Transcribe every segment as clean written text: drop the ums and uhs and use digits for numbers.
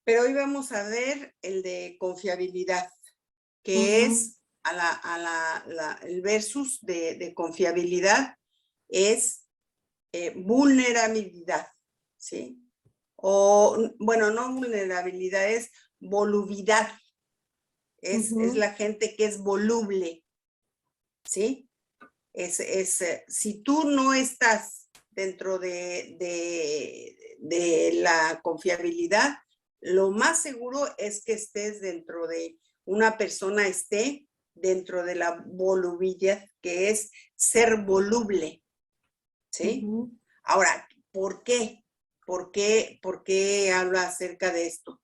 Pero hoy vamos a ver el de confiabilidad, que Ujú. es el versus de confiabilidad es vulnerabilidad, ¿sí? O, bueno, no vulnerabilidad, es volubilidad. Es Ujú. la gente que es voluble, ¿sí? Si tú no estás dentro de la confiabilidad, lo más seguro es que estés dentro de una persona, esté dentro de la volubilidad, que es ser voluble, ¿sí? Ujú. Ahora, ¿por qué? ¿Por qué hablo acerca de esto?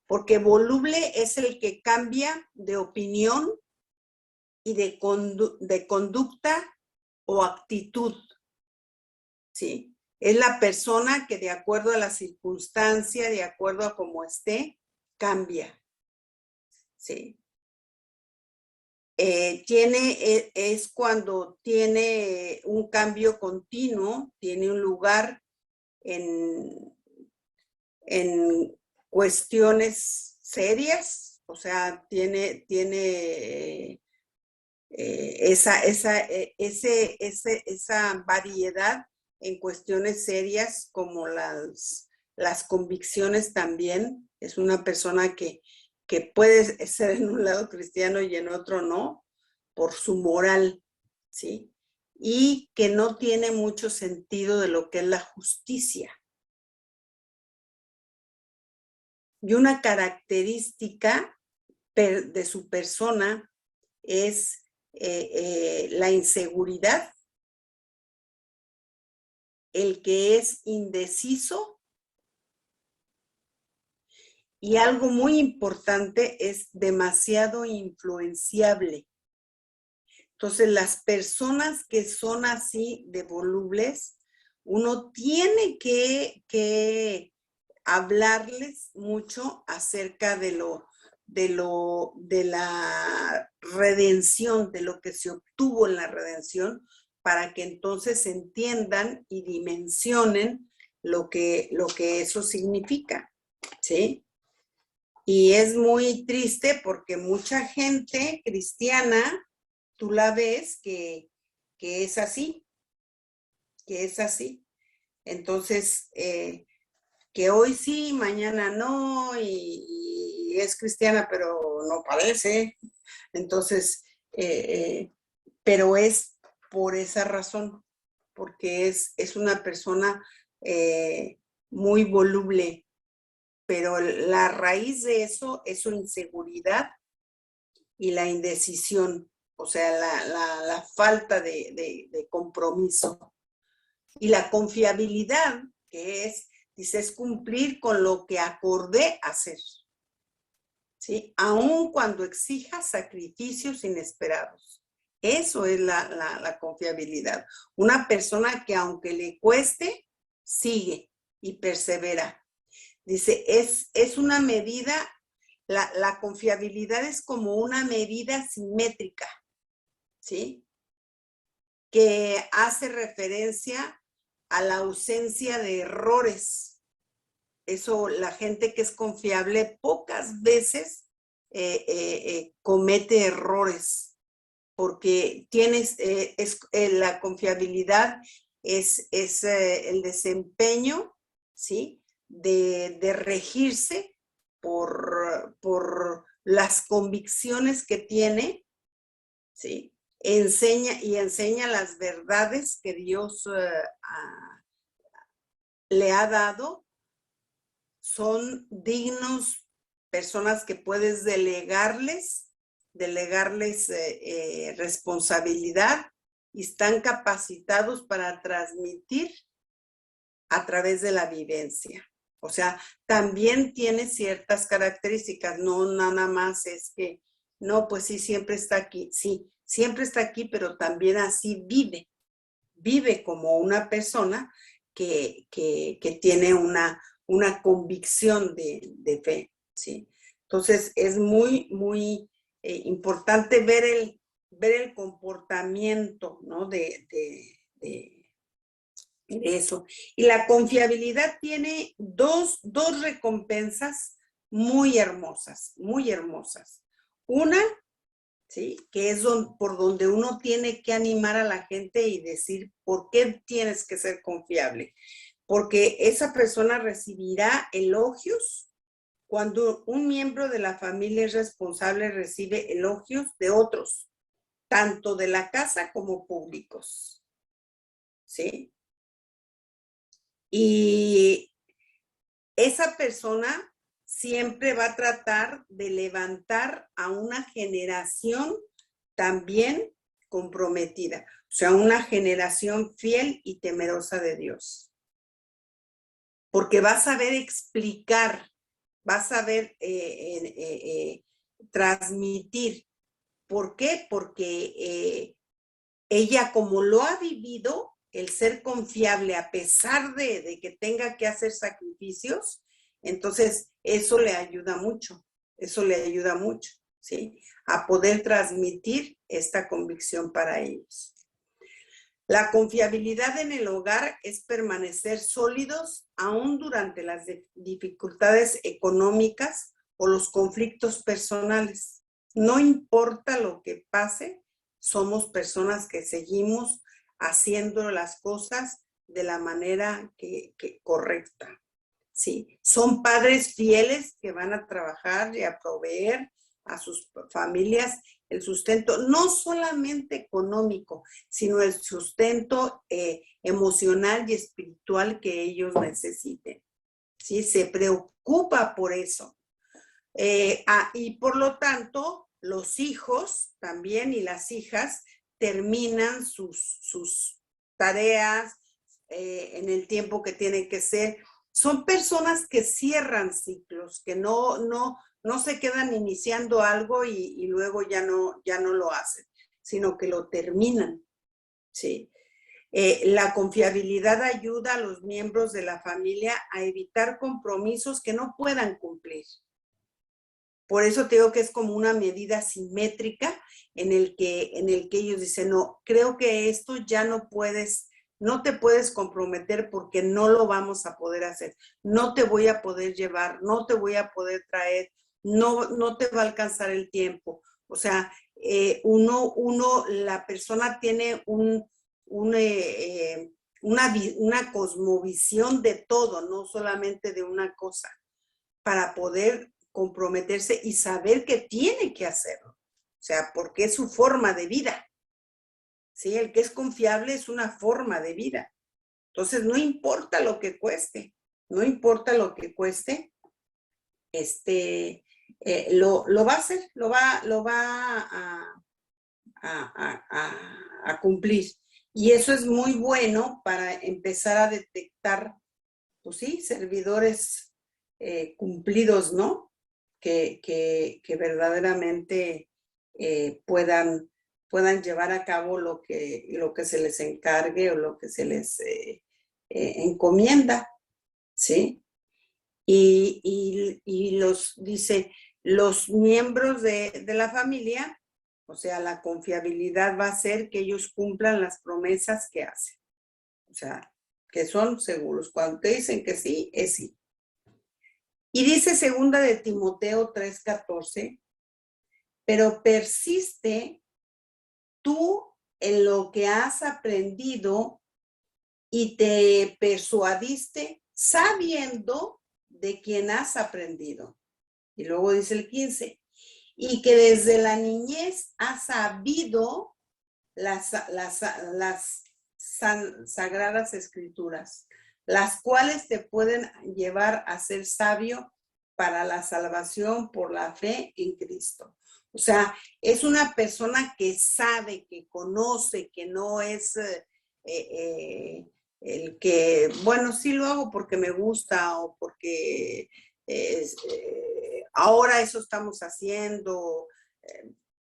Porque voluble es el que cambia de opinión y de conducta o actitud, ¿sí? Es la persona que de acuerdo a la circunstancia, de acuerdo a cómo esté, cambia, ¿sí? Es cuando tiene un cambio continuo, tiene un lugar en cuestiones serias, o sea, tiene esa variedad en cuestiones serias como las convicciones también. Es una persona que puede ser en un lado cristiano y en otro no, por su moral, ¿sí? Y que no tiene mucho sentido de lo que es la justicia. Y una característica de su persona es la inseguridad, el que es indeciso y algo muy importante es demasiado influenciable. Entonces, las personas que son así de volubles, uno tiene que hablarles mucho acerca de la redención, de lo que se obtuvo en la redención, para que entonces entiendan y dimensionen lo que eso significa, ¿sí? Y es muy triste porque mucha gente cristiana, tú la ves que es así, que es así. Entonces, que hoy sí, mañana no, y es cristiana, pero no parece. Entonces, pero es por esa razón, porque es una persona muy voluble, pero la raíz de eso es su inseguridad y la indecisión, o sea, la falta de compromiso. Y la confiabilidad, que dice, es cumplir con lo que acordé hacer, ¿sí? Aun cuando exija sacrificios inesperados. Eso es la confiabilidad. Una persona que aunque le cueste, sigue y persevera. Dice, es una medida, la confiabilidad es como una medida simétrica, ¿sí? Que hace referencia a la ausencia de errores. Eso, la gente que es confiable pocas veces comete errores, porque la confiabilidad es el desempeño, ¿sí? De regirse por las convicciones que tiene, ¿sí? Enseña las verdades que Dios le ha dado. Son dignos, personas que puedes delegarles responsabilidad y están capacitados para transmitir a través de la vivencia. O sea, también tiene ciertas características, no nada más es que, no, pues sí, siempre está aquí. Sí, siempre está aquí, pero también así vive como una persona que tiene una convicción de fe, ¿sí? Entonces, es muy, muy importante ver el comportamiento, ¿no? De eso. Y la confiabilidad tiene dos recompensas muy hermosas, muy hermosas. Una, ¿sí? Que es por donde uno tiene que animar a la gente y decir, ¿por qué tienes que ser confiable? Porque esa persona recibirá elogios. Cuando un miembro de la familia es responsable, recibe elogios de otros, tanto de la casa como públicos, ¿sí? Y esa persona siempre va a tratar de levantar a una generación también comprometida, o sea, una generación fiel y temerosa de Dios. Porque va a saber explicar, va a saber transmitir. ¿Por qué? Porque ella, como lo ha vivido, el ser confiable a pesar de que tenga que hacer sacrificios, entonces eso le ayuda mucho, ¿sí? A poder transmitir esta convicción para ellos. La confiabilidad en el hogar es permanecer sólidos aún durante las dificultades económicas o los conflictos personales. No importa lo que pase, somos personas que seguimos haciendo las cosas de la manera que correcta. ¿Sí? Son padres fieles que van a trabajar y a proveer a sus familias el sustento, no solamente económico, sino el sustento emocional y espiritual que ellos necesiten. ¿Sí? Se preocupa por eso. Y por lo tanto, los hijos también y las hijas terminan sus tareas en el tiempo que tienen que ser. Son personas que cierran ciclos, que no se quedan iniciando algo y luego ya no lo hacen, sino que lo terminan. ¿Sí? La confiabilidad ayuda a los miembros de la familia a evitar compromisos que no puedan cumplir. Por eso te digo que es como una medida simétrica en el que ellos dicen, no, creo que esto ya no te puedes comprometer porque no lo vamos a poder hacer. No te voy a poder llevar, no te voy a poder traer, no te va a alcanzar el tiempo. O sea, la persona tiene una cosmovisión de todo, no solamente de una cosa, para poder comprometerse y saber que tiene que hacerlo. O sea, porque es su forma de vida. ¿Sí? El que es confiable es una forma de vida. Entonces, no importa lo que cueste, lo va a hacer, lo va a cumplir. Y eso es muy bueno para empezar a detectar, pues sí, servidores cumplidos, ¿no? Que verdaderamente puedan llevar a cabo lo que se les encargue o lo que se les encomienda, ¿sí? Y dice, los miembros de la familia, o sea, la confiabilidad va a ser que ellos cumplan las promesas que hacen. O sea, que son seguros. Cuando te dicen que sí, es sí. Y dice segunda de Timoteo 3:14, pero persiste tú en lo que has aprendido y te persuadiste sabiendo de quién has aprendido. Y luego dice el 15, y que desde la niñez has sabido las sagradas escrituras, las cuales te pueden llevar a ser sabio para la salvación por la fe en Cristo. O sea, es una persona que sabe, que conoce, que no es el que, bueno, sí lo hago porque me gusta o porque ahora eso estamos haciendo.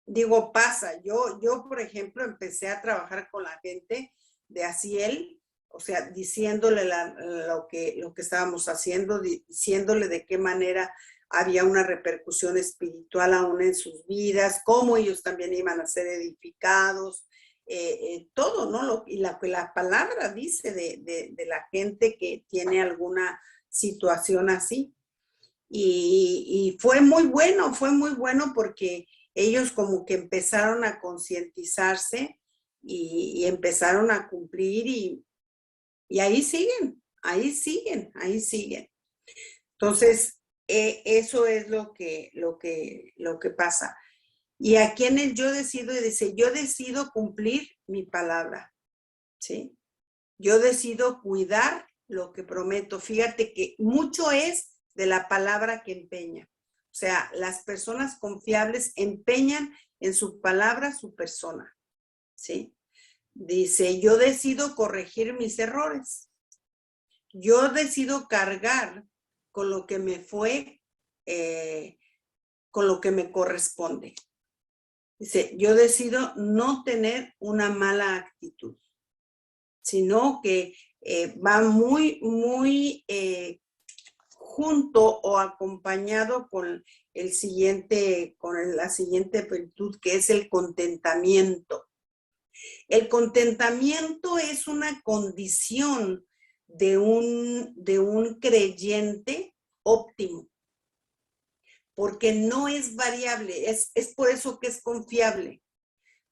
Digo, pasa. Yo, por ejemplo, empecé a trabajar con la gente de Asiel, o sea, diciéndole lo que estábamos haciendo, diciéndole de qué manera había una repercusión espiritual aún en sus vidas, cómo ellos también iban a ser edificados, todo, ¿no? Y la palabra dice de la gente que tiene alguna situación así. Y fue muy bueno porque ellos como que empezaron a concientizarse y empezaron a cumplir y ahí siguen, ahí siguen, ahí siguen. Entonces, eso es lo que pasa. Y aquí en el yo decido, dice, yo decido cumplir mi palabra, ¿sí? Yo decido cuidar lo que prometo. Fíjate que mucho es de la palabra que empeña. O sea, las personas confiables empeñan en su palabra su persona, ¿sí? Dice, yo decido corregir mis errores. Yo decido cargar con lo que me fue, con lo que me corresponde. Dice, yo decido no tener una mala actitud, sino que va muy, muy junto o acompañado con la siguiente virtud, que es el contentamiento. El contentamiento es una condición de un creyente óptimo, porque no es variable, es por eso que es confiable,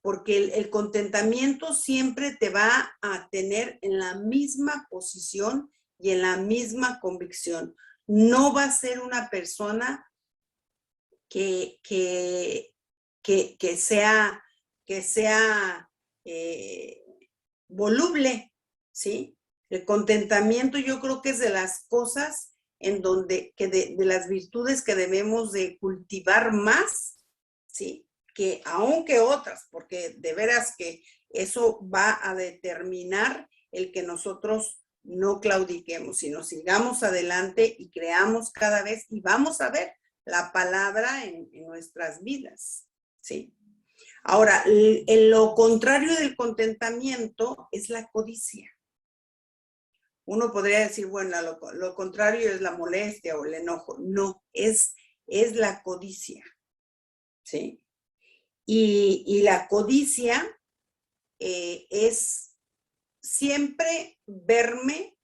porque el contentamiento siempre te va a tener en la misma posición y en la misma convicción. No va a ser una persona que sea voluble, ¿sí? El contentamiento yo creo que es de las cosas en donde, de las virtudes que debemos de cultivar más, ¿sí? Que aunque otras, porque de veras que eso va a determinar el que nosotros no claudiquemos, sino sigamos adelante y creamos cada vez y vamos a ver la palabra en nuestras vidas, ¿sí? Ahora, lo contrario del contentamiento es la codicia. Uno podría decir, bueno, lo contrario es la molestia o el enojo. No, es la codicia, ¿sí? Y la codicia es siempre verme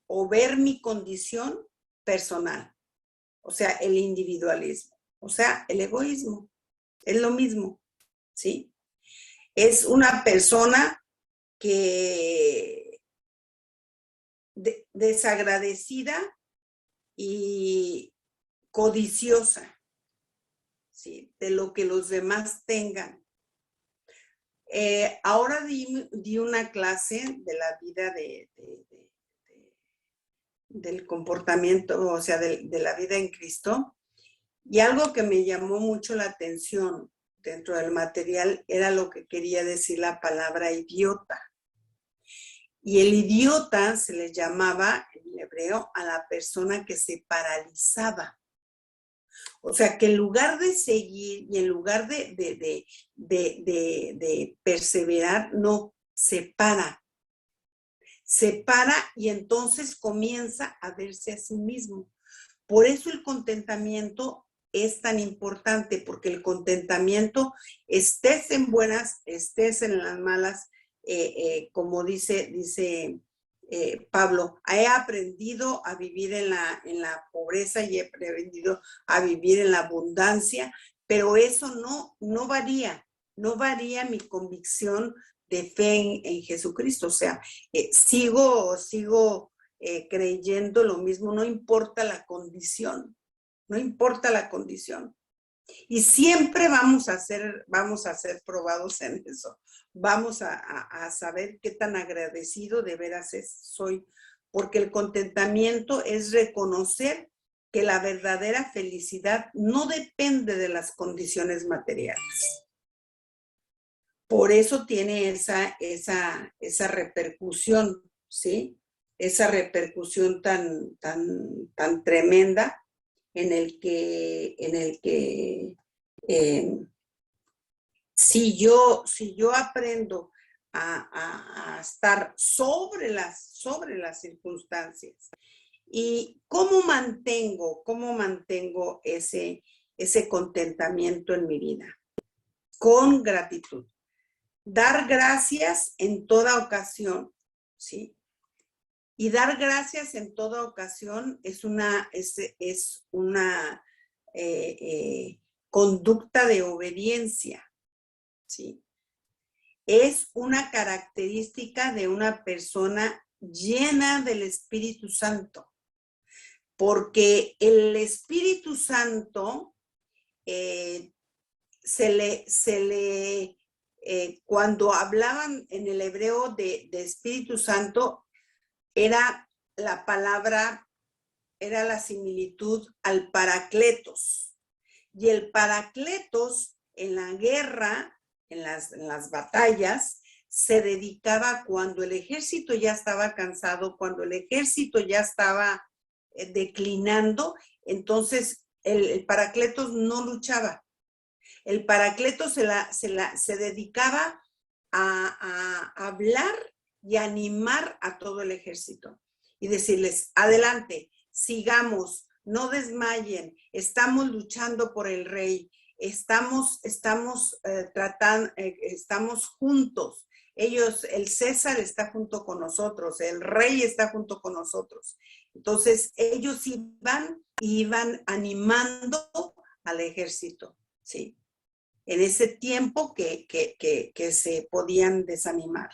o ver mi condición personal. O sea, el individualismo. O sea, el egoísmo. Es lo mismo, ¿sí? Es una persona que desagradecida y codiciosa, ¿sí? De lo que los demás tengan. Ahora di una clase de la vida del comportamiento, o sea, de la vida en Cristo, y algo que me llamó mucho la atención dentro del material era lo que quería decir la palabra idiota. Y el idiota se le llamaba en hebreo a la persona que se paralizaba. O sea, que en lugar de seguir y en lugar de perseverar, no, se para. Se para y entonces comienza a verse a sí mismo. Por eso el contentamiento es tan importante, porque el contentamiento, estés en buenas, estés en las malas, como dice Pablo, he aprendido a vivir en la pobreza y he aprendido a vivir en la abundancia, pero eso no varía mi convicción de fe en Jesucristo. O sea, sigo creyendo lo mismo, no importa la condición, no importa la condición. Y siempre vamos a ser probados en eso. Vamos a saber qué tan agradecido de veras soy, porque el contentamiento es reconocer que la verdadera felicidad no depende de las condiciones materiales. Por eso tiene esa repercusión, ¿sí? Esa repercusión tan tremenda en el que si yo aprendo a estar sobre las circunstancias, y cómo mantengo ese contentamiento en mi vida, con gratitud. Dar gracias en toda ocasión, ¿sí? Y dar gracias en toda ocasión es una conducta de obediencia, ¿sí? Es una característica de una persona llena del Espíritu Santo, porque el Espíritu Santo cuando hablaban en el hebreo de Espíritu Santo, era la palabra, era la similitud al paracletos. Y el paracletos en la guerra, en las batallas, se dedicaba cuando el ejército ya estaba cansado, cuando el ejército ya estaba declinando, entonces el paracletos no luchaba. El paracletos se dedicaba a hablar y animar a todo el ejército y decirles, adelante, sigamos, no desmayen, estamos luchando por el rey, estamos juntos. El César está junto con nosotros, el rey está junto con nosotros. Entonces, ellos iban animando al ejército, ¿sí? En ese tiempo que se podían desanimar.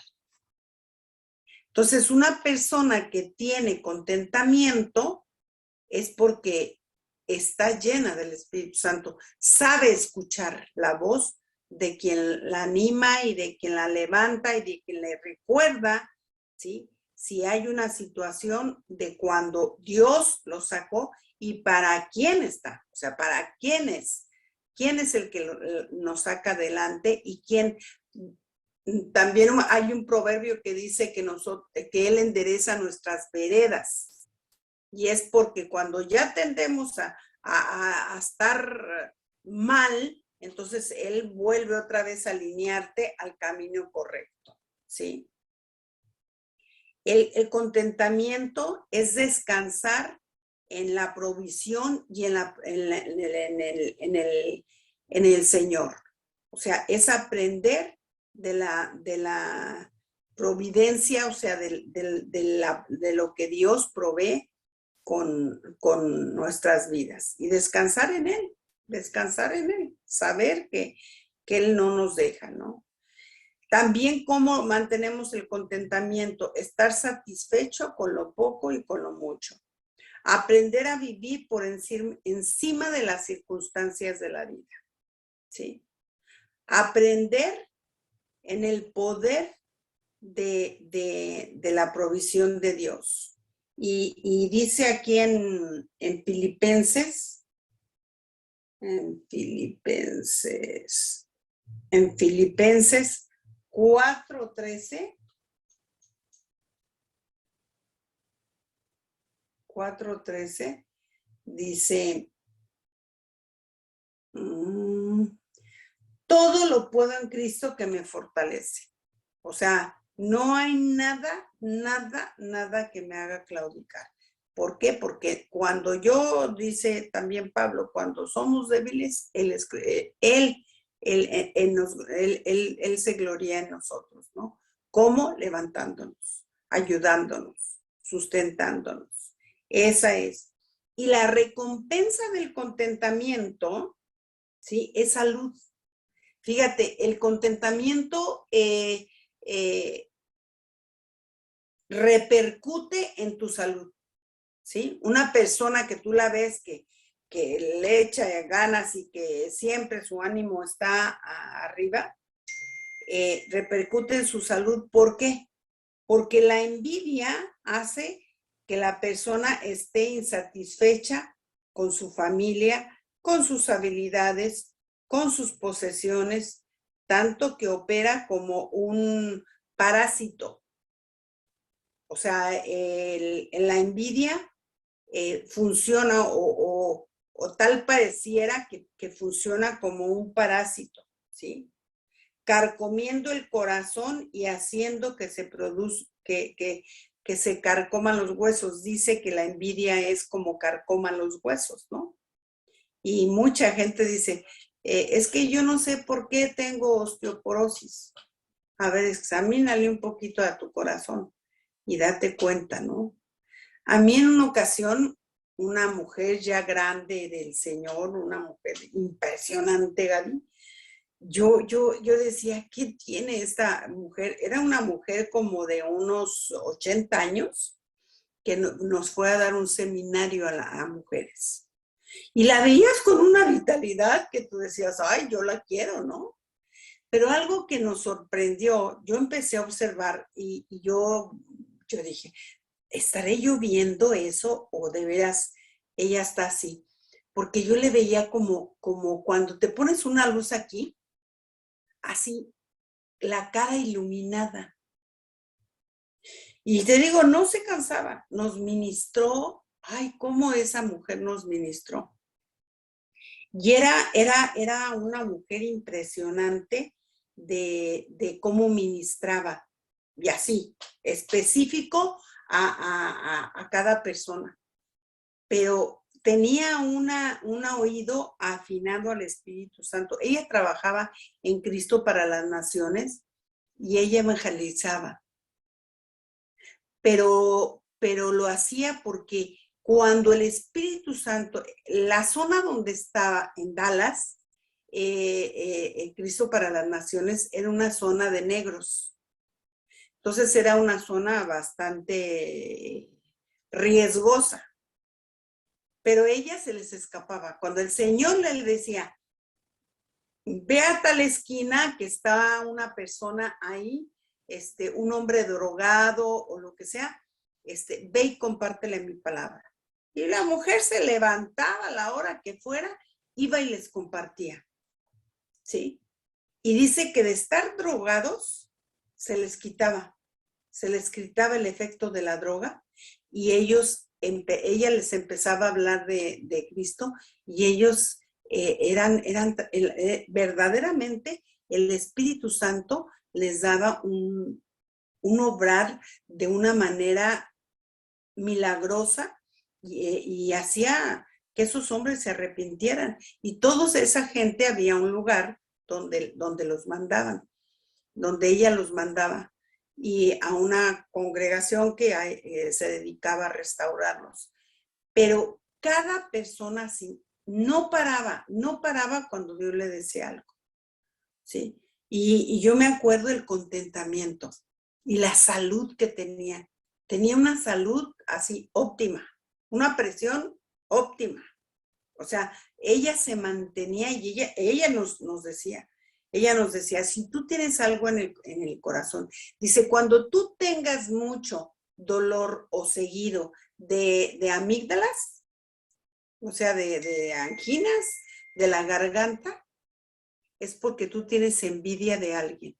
Entonces, una persona que tiene contentamiento es porque está llena del Espíritu Santo, sabe escuchar la voz de quien la anima y de quien la levanta y de quien le recuerda, ¿sí? Si hay una situación de cuando Dios lo sacó y para quién está, o sea, para quién es el que nos saca adelante y quién. También hay un proverbio que dice que Él endereza nuestras veredas. Y es porque cuando ya tendemos a estar mal, entonces Él vuelve otra vez a alinearte al camino correcto, ¿sí? El contentamiento es descansar en la provisión y en el Señor. O sea, es aprender de la providencia, o sea, de lo que Dios provee con nuestras vidas y descansar en Él, saber que Él no nos deja, ¿no? También cómo mantenemos el contentamiento, estar satisfecho con lo poco y con lo mucho. Aprender a vivir por encima de las circunstancias de la vida, ¿sí? Aprender en el poder de la provisión de Dios. Y dice aquí en Filipenses 4:13, 4:13, dice, todo lo puedo en Cristo que me fortalece. O sea, no hay nada que me haga claudicar. ¿Por qué? Porque cuando dice también Pablo, cuando somos débiles, Él se gloria en nosotros, ¿no? ¿Cómo? Levantándonos, ayudándonos, sustentándonos. Esa es. Y la recompensa del contentamiento, ¿sí? Es salud. Fíjate, el contentamiento repercute en tu salud, ¿sí? Una persona que tú la ves que le echa ganas y que siempre su ánimo está arriba, repercute en su salud. ¿Por qué? Porque la envidia hace que la persona esté insatisfecha con su familia, con sus habilidades, con sus posesiones, tanto que opera como un parásito. O sea, la envidia funciona o tal pareciera que funciona como un parásito, ¿sí? Carcomiendo el corazón y haciendo que se produzca, que se carcoman los huesos. Dice que la envidia es como carcoman los huesos, ¿no? Y mucha gente dice, es que yo no sé por qué tengo osteoporosis. A ver, examínale un poquito a tu corazón. y date cuenta, ¿no? A mí en una ocasión, una mujer ya grande del Señor, una mujer impresionante, Gaby, yo decía, ¿qué tiene esta mujer? Era una mujer como de unos 80 años que nos fue a dar un seminario a mujeres. Y la veías con una vitalidad que tú decías, ay, yo la quiero, ¿no? Pero algo que nos sorprendió, yo empecé a observar y yo dije, ¿estaré yo viendo eso o de veras ella está así? Porque yo le veía como cuando te pones una luz aquí, así, la cara iluminada. Y te digo, no se cansaba, nos ministró, ay, cómo esa mujer nos ministró. Y era una mujer impresionante de cómo ministraba, y así, específico a cada persona. Pero tenía un oído afinado al Espíritu Santo. Ella trabajaba en Cristo para las Naciones y ella evangelizaba. Pero lo hacía porque cuando el Espíritu Santo, la zona donde estaba en Dallas, Cristo para las Naciones, era una zona de negros. Entonces era una zona bastante riesgosa. Pero ella se les escapaba. Cuando el Señor le decía, ve a tal esquina que está una persona ahí, un hombre drogado o lo que sea, ve y compártele mi palabra. Y la mujer se levantaba a la hora que fuera, iba y les compartía, ¿sí? Y dice que de estar drogados, se les quitaba el efecto de la droga y ella les empezaba a hablar de Cristo y ellos verdaderamente el Espíritu Santo les daba un obrar de una manera milagrosa y hacía que esos hombres se arrepintieran. Y toda esa gente, había un lugar donde los mandaban, donde ella los mandaba, y a una congregación que se dedicaba a restaurarlos. Pero cada persona así no paraba cuando Dios le decía algo, ¿sí? Y yo me acuerdo del contentamiento y la salud que tenía. Tenía una salud así óptima, una presión óptima. O sea, ella se mantenía y ella nos decía, si tú tienes algo en el corazón, dice, cuando tú tengas mucho dolor o seguido de amígdalas, o sea, de anginas, de la garganta, es porque tú tienes envidia de alguien.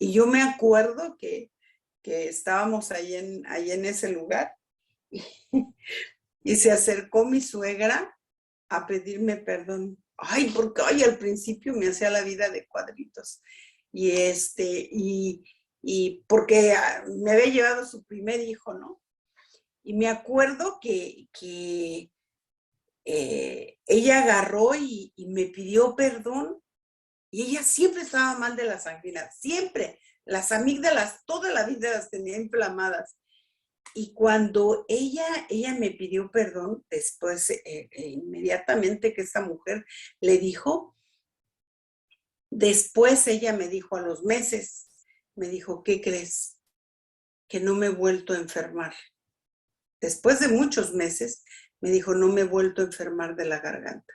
Y yo me acuerdo que estábamos ahí en ese lugar y se acercó mi suegra a pedirme perdón. Ay, porque al principio me hacía la vida de cuadritos. Y porque me había llevado su primer hijo, ¿no? Y me acuerdo que ella agarró y me pidió perdón. Y ella siempre estaba mal de las anginas, siempre. Las amígdalas, toda la vida las tenía inflamadas. Y cuando ella me pidió perdón, después, inmediatamente que esta mujer le dijo, después ella me dijo a los meses, me dijo, ¿qué crees? Que no me he vuelto a enfermar. Después de muchos meses, me dijo, no me he vuelto a enfermar de la garganta.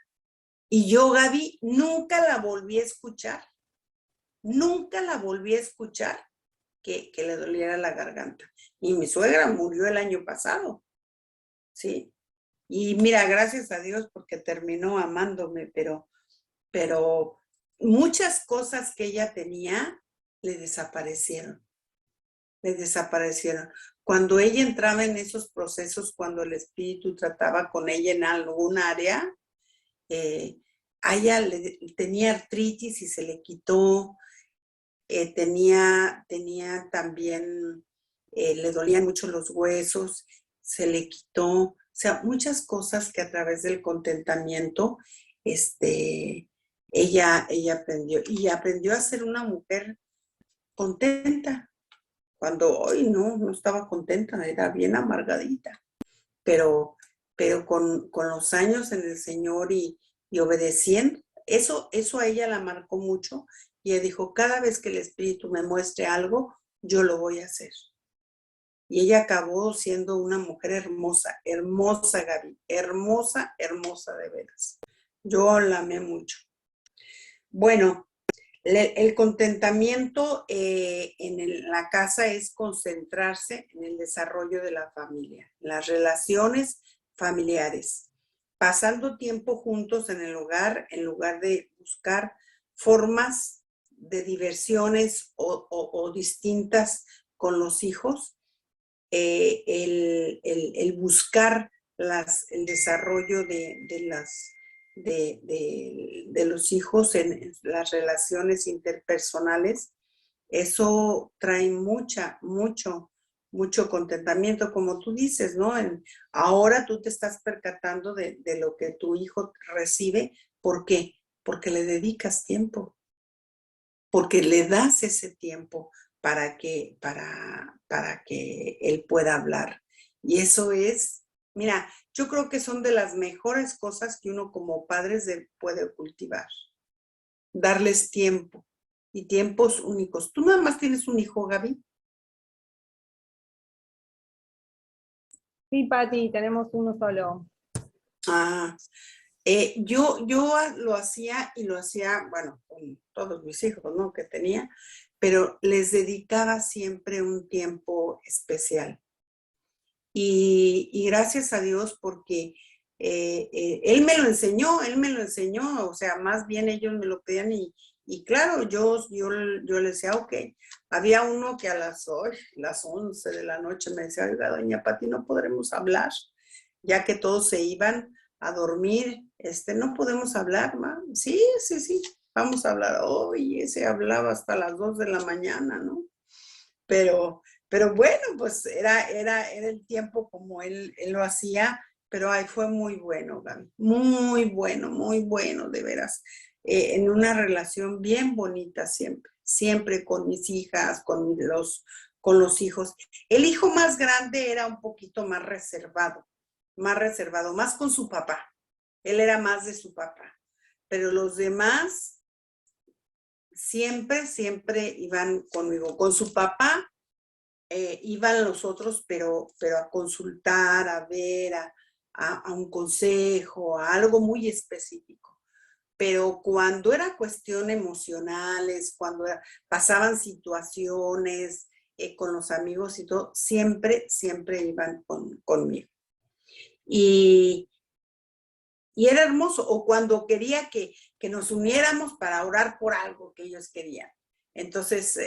Y yo, Gaby, nunca la volví a escuchar. Nunca la volví a escuchar que le doliera la garganta. Y mi suegra murió el año pasado, ¿sí? Y mira, gracias a Dios porque terminó amándome, pero muchas cosas que ella tenía le desaparecieron. Le desaparecieron. Cuando ella entraba en esos procesos, cuando el espíritu trataba con ella en algún área, a ella tenía artritis y se le quitó. Tenía también, le dolían mucho los huesos, se le quitó, o sea, muchas cosas que a través del contentamiento, ella aprendió, y aprendió a ser una mujer contenta, cuando hoy no estaba contenta, era bien amargadita, pero con los años en el Señor y obedeciendo, eso a ella la marcó mucho y ella dijo, cada vez que el Espíritu me muestre algo, yo lo voy a hacer. Y ella acabó siendo una mujer hermosa, hermosa, Gaby, hermosa, hermosa de veras. Yo la amé mucho. Bueno, el contentamiento en la casa es concentrarse en el desarrollo de la familia, las relaciones familiares, pasando tiempo juntos en el hogar en lugar de buscar formas de diversiones o distintas con los hijos, el buscar el desarrollo de los hijos en las relaciones interpersonales, eso trae mucho contentamiento, como tú dices, ¿no? Ahora tú te estás percatando de lo que tu hijo recibe. ¿Por qué? Porque le dedicas tiempo, porque le das ese tiempo para que él pueda hablar. Y eso es, mira, yo creo que son de las mejores cosas que uno como padres puede cultivar. Darles tiempo y tiempos únicos. ¿Tú nada más tienes un hijo, Gaby? Sí, Pati, tenemos uno solo. Yo lo hacía y lo hacía, bueno, con todos mis hijos, ¿no? Que tenía, pero les dedicaba siempre un tiempo especial. Y gracias a Dios porque él me lo enseñó, o sea, más bien ellos me lo pedían y claro, yo le decía, ok. Había uno que a las 11 de la noche me decía, oiga, doña Pati, no podremos hablar, ya que todos se iban a dormir, no podemos hablar, ¿ma? Sí, vamos a hablar. Hoy ese hablaba hasta las 2 de la mañana, ¿no? Pero bueno, pues era el tiempo como él lo hacía, pero ay, fue muy bueno, Gaby, muy bueno, de veras. En una relación bien bonita siempre con mis hijas, con los hijos. El hijo más grande era un poquito más reservado, más con su papá. Él era más de su papá, pero los demás siempre iban conmigo. Con su papá iban los otros, pero a consultar, a ver, a un consejo, a algo muy específico. Pero cuando era cuestión emocionales, cuando pasaban situaciones con los amigos y todo, siempre iban conmigo. Y era hermoso, o cuando quería que nos uniéramos para orar por algo que ellos querían. Entonces,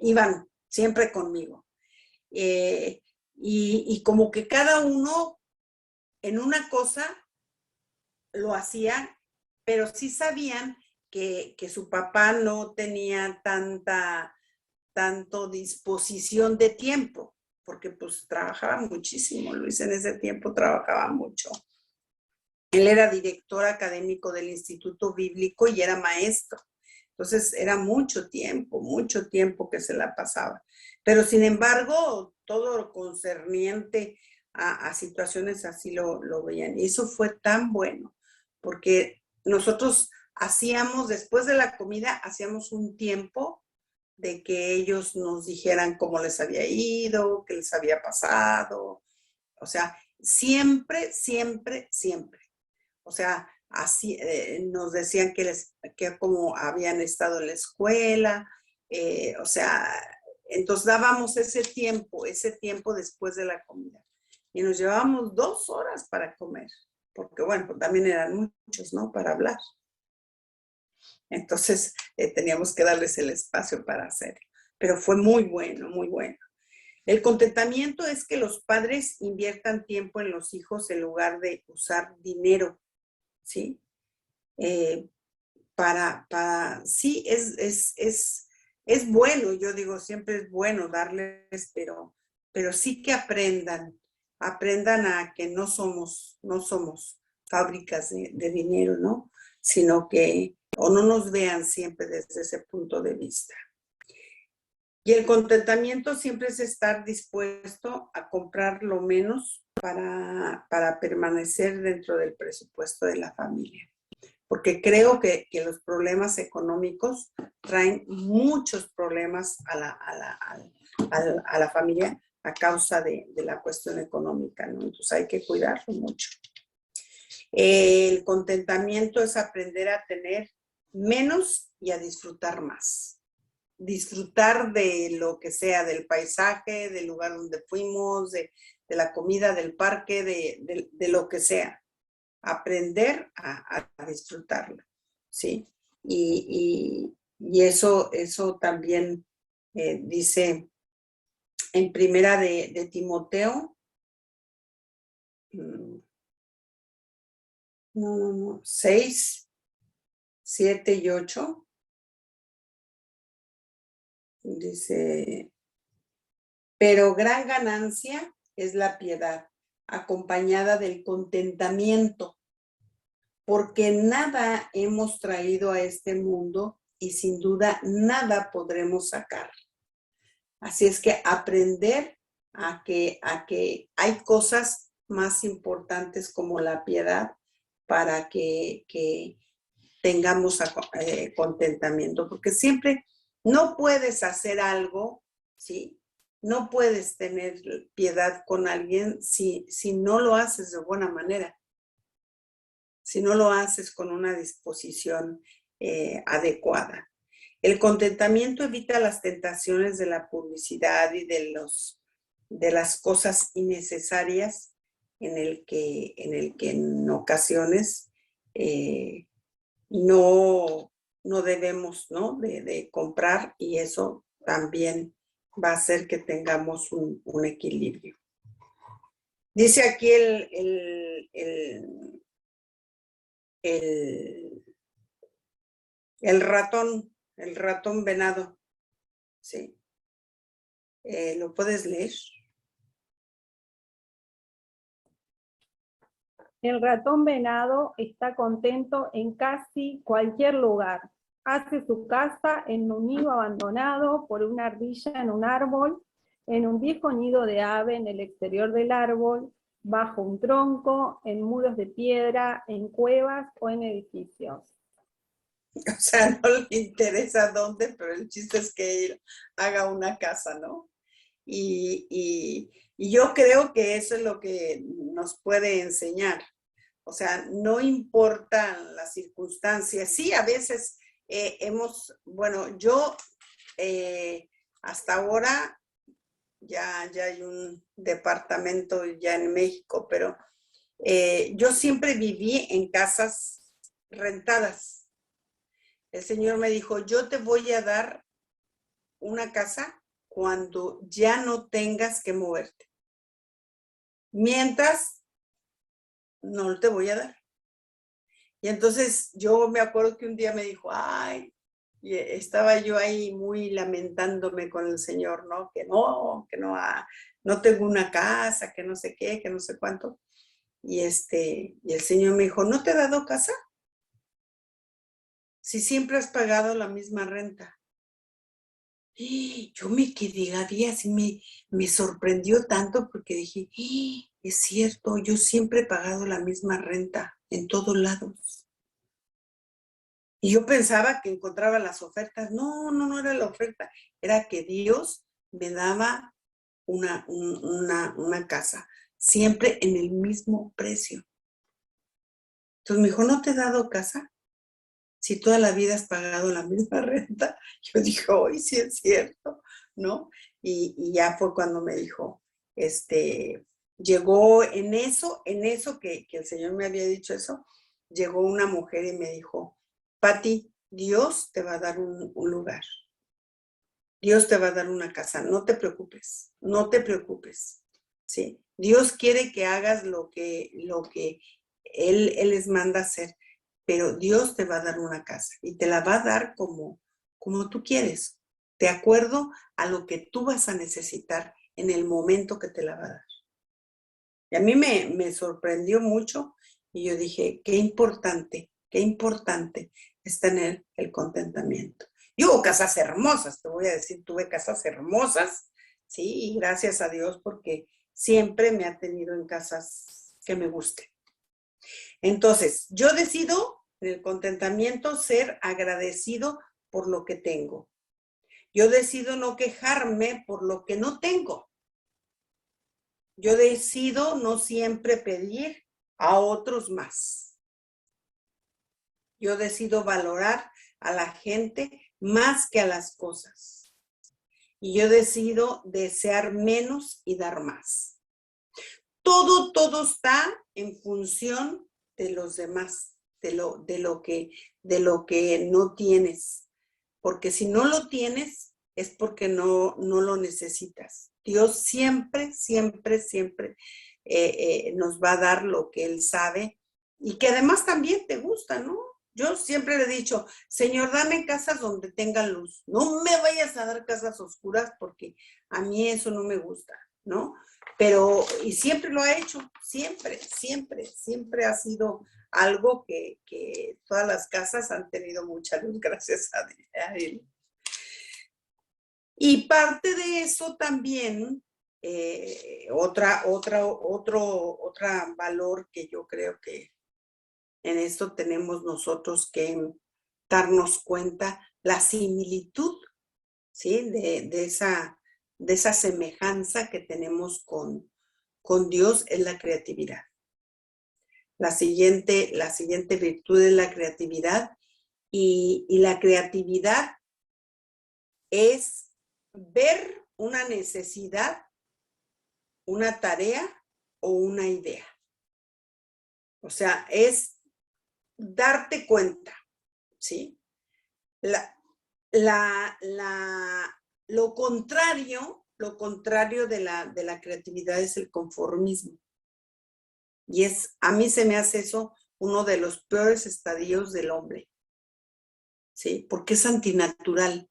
iban siempre conmigo. Y como que cada uno en una cosa lo hacía, pero sí sabían que su papá no tenía tanto disposición de tiempo, porque pues trabajaba muchísimo. Luis en ese tiempo trabajaba mucho. Él era director académico del Instituto Bíblico y era maestro. Entonces era mucho tiempo que se la pasaba. Pero sin embargo, todo lo concerniente a situaciones así lo veían. Y eso fue tan bueno, porque nosotros después de la comida, hacíamos un tiempo de que ellos nos dijeran cómo les había ido, qué les había pasado. O sea, siempre. O sea, así nos decían que como habían estado en la escuela, o sea, entonces dábamos ese tiempo después de la comida. Y nos llevábamos 2 horas para comer, porque bueno, pues también eran muchos, ¿no? Para hablar. Entonces teníamos que darles el espacio para hacerlo. Pero fue muy bueno, muy bueno. El contentamiento es que los padres inviertan tiempo en los hijos en lugar de usar dinero, ¿sí? Sí, es bueno, yo digo, siempre es bueno darles, pero sí que aprendan a que no somos fábricas de dinero, ¿no? Sino que, o no nos vean siempre desde ese punto de vista. Y el contentamiento siempre es estar dispuesto a comprar lo menos para permanecer dentro del presupuesto de la familia. Porque creo que los problemas económicos traen muchos problemas a la familia a causa de la cuestión económica, ¿no? Entonces hay que cuidarlo mucho. El contentamiento es aprender a tener menos y a disfrutar más. Disfrutar de lo que sea, del paisaje, del lugar donde fuimos, de la comida, del parque, de lo que sea. Aprender a disfrutarlo, ¿sí? Y eso también dice en primera de Timoteo, 6, 7 y 8, dice, pero gran ganancia es la piedad, acompañada del contentamiento, porque nada hemos traído a este mundo y sin duda nada podremos sacar. Así es que aprender a que hay cosas más importantes como la piedad para que tengamos contentamiento, porque siempre no puedes hacer algo, ¿sí? No puedes tener piedad con alguien si no lo haces de buena manera, si no lo haces con una disposición adecuada. El contentamiento evita las tentaciones de la publicidad y de las cosas innecesarias en el que en ocasiones no debemos, ¿no? de comprar, y eso también va a hacer que tengamos un equilibrio. Dice aquí el ratón venado, ¿sí? ¿Lo puedes leer? El ratón venado está contento en casi cualquier lugar. Hace su casa en un nido abandonado por una ardilla en un árbol, en un viejo nido de ave en el exterior del árbol, bajo un tronco, en muros de piedra, en cuevas o en edificios. O sea, no le interesa dónde, pero el chiste es que él haga una casa, ¿no? Y yo creo que eso es lo que nos puede enseñar. O sea, no importan las circunstancias. Sí, a veces yo hasta ahora ya hay un departamento ya en México, pero yo siempre viví en casas rentadas. El Señor me dijo, yo te voy a dar una casa cuando ya no tengas que moverte. Mientras, no te voy a dar. Y entonces yo me acuerdo que un día me dijo, ay, y estaba yo ahí muy lamentándome con el Señor, ¿no? Que no tengo una casa, que no sé qué, que no sé cuánto. Y el Señor me dijo, ¿no te he dado casa? Si siempre has pagado la misma renta. Y yo me quedé a días y me sorprendió tanto porque dije, es cierto, yo siempre he pagado la misma renta en todos lados. Y yo pensaba que encontraba las ofertas. No era la oferta. Era que Dios me daba una casa, siempre en el mismo precio. Entonces me dijo, ¿no te he dado casa? Si toda la vida has pagado la misma renta. Yo dije, hoy sí es cierto, ¿no? Y ya fue cuando me dijo, llegó en eso que el Señor me había dicho eso, llegó una mujer y me dijo, Pati, Dios te va a dar un lugar. Dios te va a dar una casa. No te preocupes, ¿sí? Dios quiere que hagas lo que Él les manda hacer, pero Dios te va a dar una casa y te la va a dar como tú quieres, de acuerdo a lo que tú vas a necesitar en el momento que te la va a dar. Y a mí me sorprendió mucho y yo dije, qué importante es tener el contentamiento. Y hubo casas hermosas, te voy a decir, tuve casas hermosas, ¿sí? Y gracias a Dios porque siempre me ha tenido en casas que me gusten. Entonces, yo decido en el contentamiento ser agradecido por lo que tengo. Yo decido no quejarme por lo que no tengo. Yo decido no siempre pedir a otros más. Yo decido valorar a la gente más que a las cosas. Y yo decido desear menos y dar más. Todo está en función de los demás, de lo que no tienes. Porque si no lo tienes, es porque no lo necesitas. Dios siempre, siempre, siempre nos va a dar lo que Él sabe y que además también te gusta, ¿no? Yo siempre le he dicho, Señor, dame casas donde tengan luz. No me vayas a dar casas oscuras porque a mí eso no me gusta, ¿no? Pero, y siempre lo ha hecho, siempre, siempre, siempre ha sido algo que todas las casas han tenido mucha luz, gracias a Él. Y parte de eso también, otro valor que yo creo que en esto tenemos nosotros que darnos cuenta, la similitud, ¿sí? De esa semejanza que tenemos con Dios es la creatividad. La siguiente virtud es la creatividad y la creatividad es ver una necesidad, una tarea o una idea. O sea, es darte cuenta, ¿sí? Lo contrario de la creatividad es el conformismo. Y a mí se me hace eso uno de los peores estadios del hombre, ¿sí? Porque es antinatural,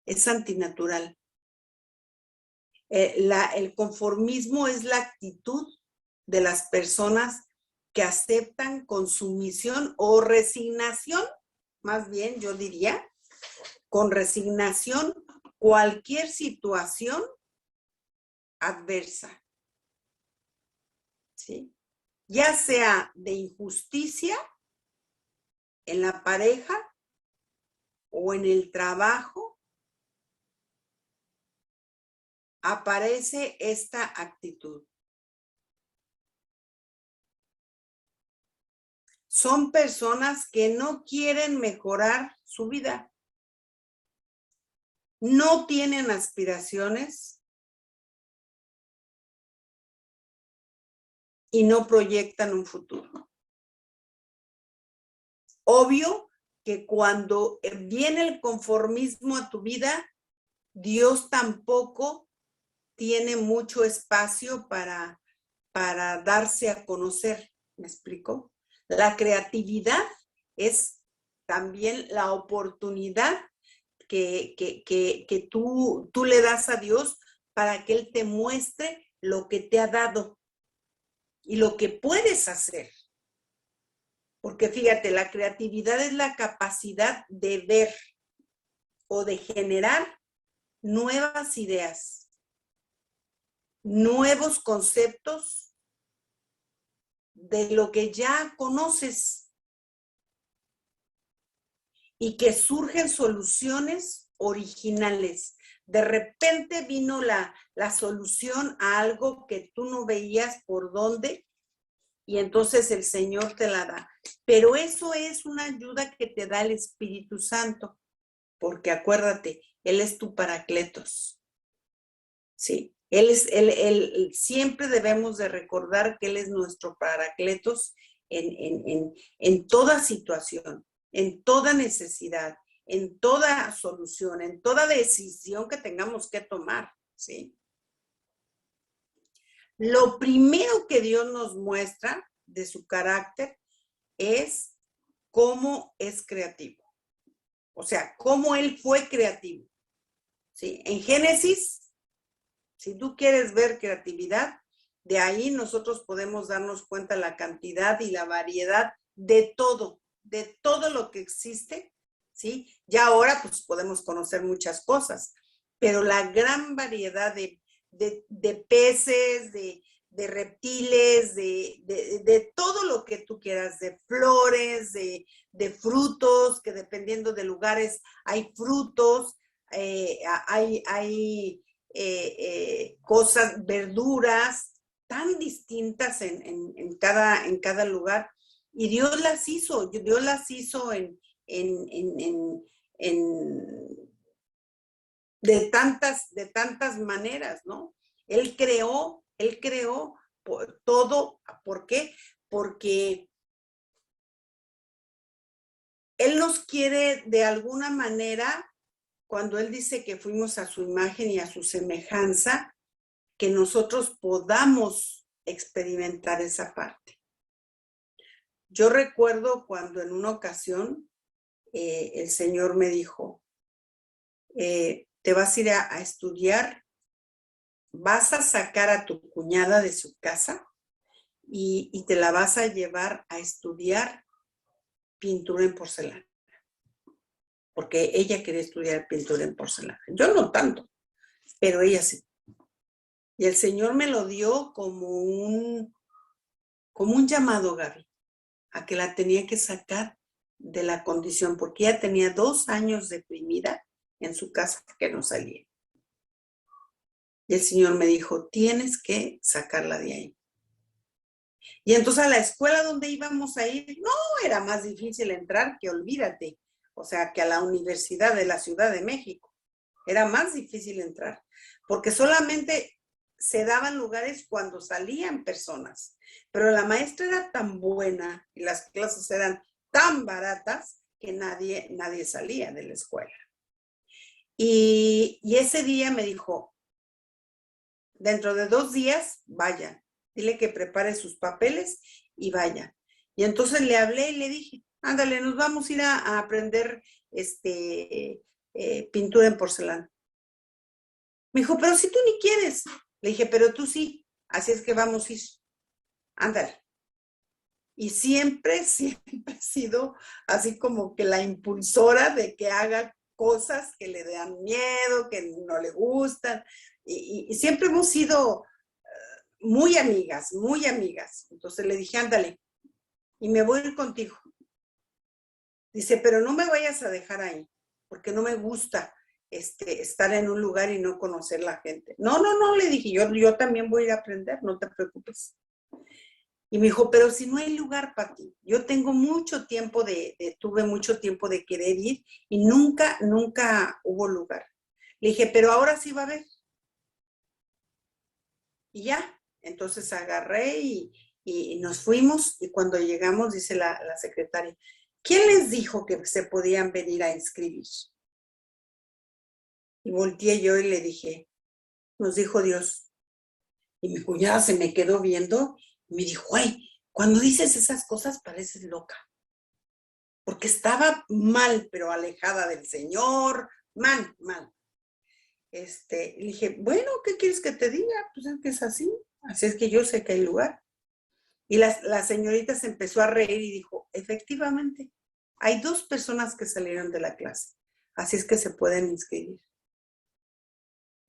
es antinatural. El conformismo es la actitud de las personas que aceptan con sumisión o resignación, más bien yo diría, con resignación cualquier situación adversa, ¿sí? Ya sea de injusticia en la pareja o en el trabajo, aparece esta actitud. Son personas que no quieren mejorar su vida. No tienen aspiraciones y no proyectan un futuro. Obvio que cuando viene el conformismo a tu vida, Dios tampoco tiene mucho espacio para darse a conocer. ¿Me explico? La creatividad es también la oportunidad que tú le das a Dios para que Él te muestre lo que te ha dado y lo que puedes hacer. Porque fíjate, la creatividad es la capacidad de ver o de generar nuevas ideas, nuevos conceptos de lo que ya conoces y que surgen soluciones originales. De repente vino la solución a algo que tú no veías por dónde y entonces el Señor te la da. Pero eso es una ayuda que te da el Espíritu Santo, porque acuérdate, Él es tu Paracletos, ¿sí? Él siempre debemos de recordar que Él es nuestro Paracletos en toda situación, en toda necesidad, en toda solución, en toda decisión que tengamos que tomar, ¿sí? Lo primero que Dios nos muestra de su carácter es cómo es creativo. O sea, cómo Él fue creativo, ¿sí? En Génesis, si tú quieres ver creatividad, de ahí nosotros podemos darnos cuenta la cantidad y la variedad de todo lo que existe, ¿sí? Ya ahora pues podemos conocer muchas cosas, pero la gran variedad de peces, de reptiles, de todo lo que tú quieras, de flores, de frutos, que dependiendo de lugares hay frutos, hay cosas, verduras tan distintas en cada lugar. Y Dios las hizo en, en, en, en de tantas maneras, ¿no? Él creó todo. ¿Por qué? Porque Él nos quiere de alguna manera, cuando Él dice que fuimos a su imagen y a su semejanza, que nosotros podamos experimentar esa parte. Yo recuerdo cuando en una ocasión el Señor me dijo, te vas a ir a estudiar, vas a sacar a tu cuñada de su casa y te la vas a llevar a estudiar pintura en porcelana, porque ella quería estudiar pintura en porcelana. Yo no tanto, pero ella sí. Y el Señor me lo dio como un llamado, Gaby, a que la tenía que sacar de la condición, porque ella tenía 2 años deprimida en su casa que no salía. Y el Señor me dijo, tienes que sacarla de ahí. Y entonces a la escuela donde íbamos a ir, no, era más difícil entrar que olvídate. O sea, que a la Universidad de la Ciudad de México. Era más difícil entrar, porque solamente se daban lugares cuando salían personas. Pero la maestra era tan buena y las clases eran tan baratas que nadie salía de la escuela. Y ese día me dijo, dentro de 2 días, vaya, dile que prepare sus papeles y vaya. Y entonces le hablé y le dije, ándale, nos vamos a ir a aprender pintura en porcelana. Me dijo, pero si tú ni quieres. Le dije, pero tú sí, así es que vamos a ir. Ándale. Y siempre he sido así como que la impulsora de que haga cosas que le dan miedo, que no le gustan. Y siempre hemos sido muy amigas, muy amigas. Entonces le dije, ándale, y me voy a ir contigo. Dice, pero no me vayas a dejar ahí, porque no me gusta estar en un lugar y no conocer la gente. No, le dije, yo también voy a ir a aprender, no te preocupes. Y me dijo, pero si no hay lugar para ti, yo tengo mucho tiempo tuve mucho tiempo de querer ir y nunca hubo lugar. Le dije, pero ahora sí va a haber. Y ya, entonces agarré y nos fuimos y cuando llegamos, dice la secretaria, ¿quién les dijo que se podían venir a inscribir? Y volteé yo y le dije, nos dijo Dios. Y mi cuñada se me quedó viendo y me dijo, ay, cuando dices esas cosas pareces loca. Porque estaba mal, pero alejada del Señor, mal. Le dije, bueno, ¿qué quieres que te diga? Pues es que es así es que yo sé que hay lugar. Y la señorita se empezó a reír y dijo, efectivamente, hay 2 personas que salieron de la clase, así es que se pueden inscribir.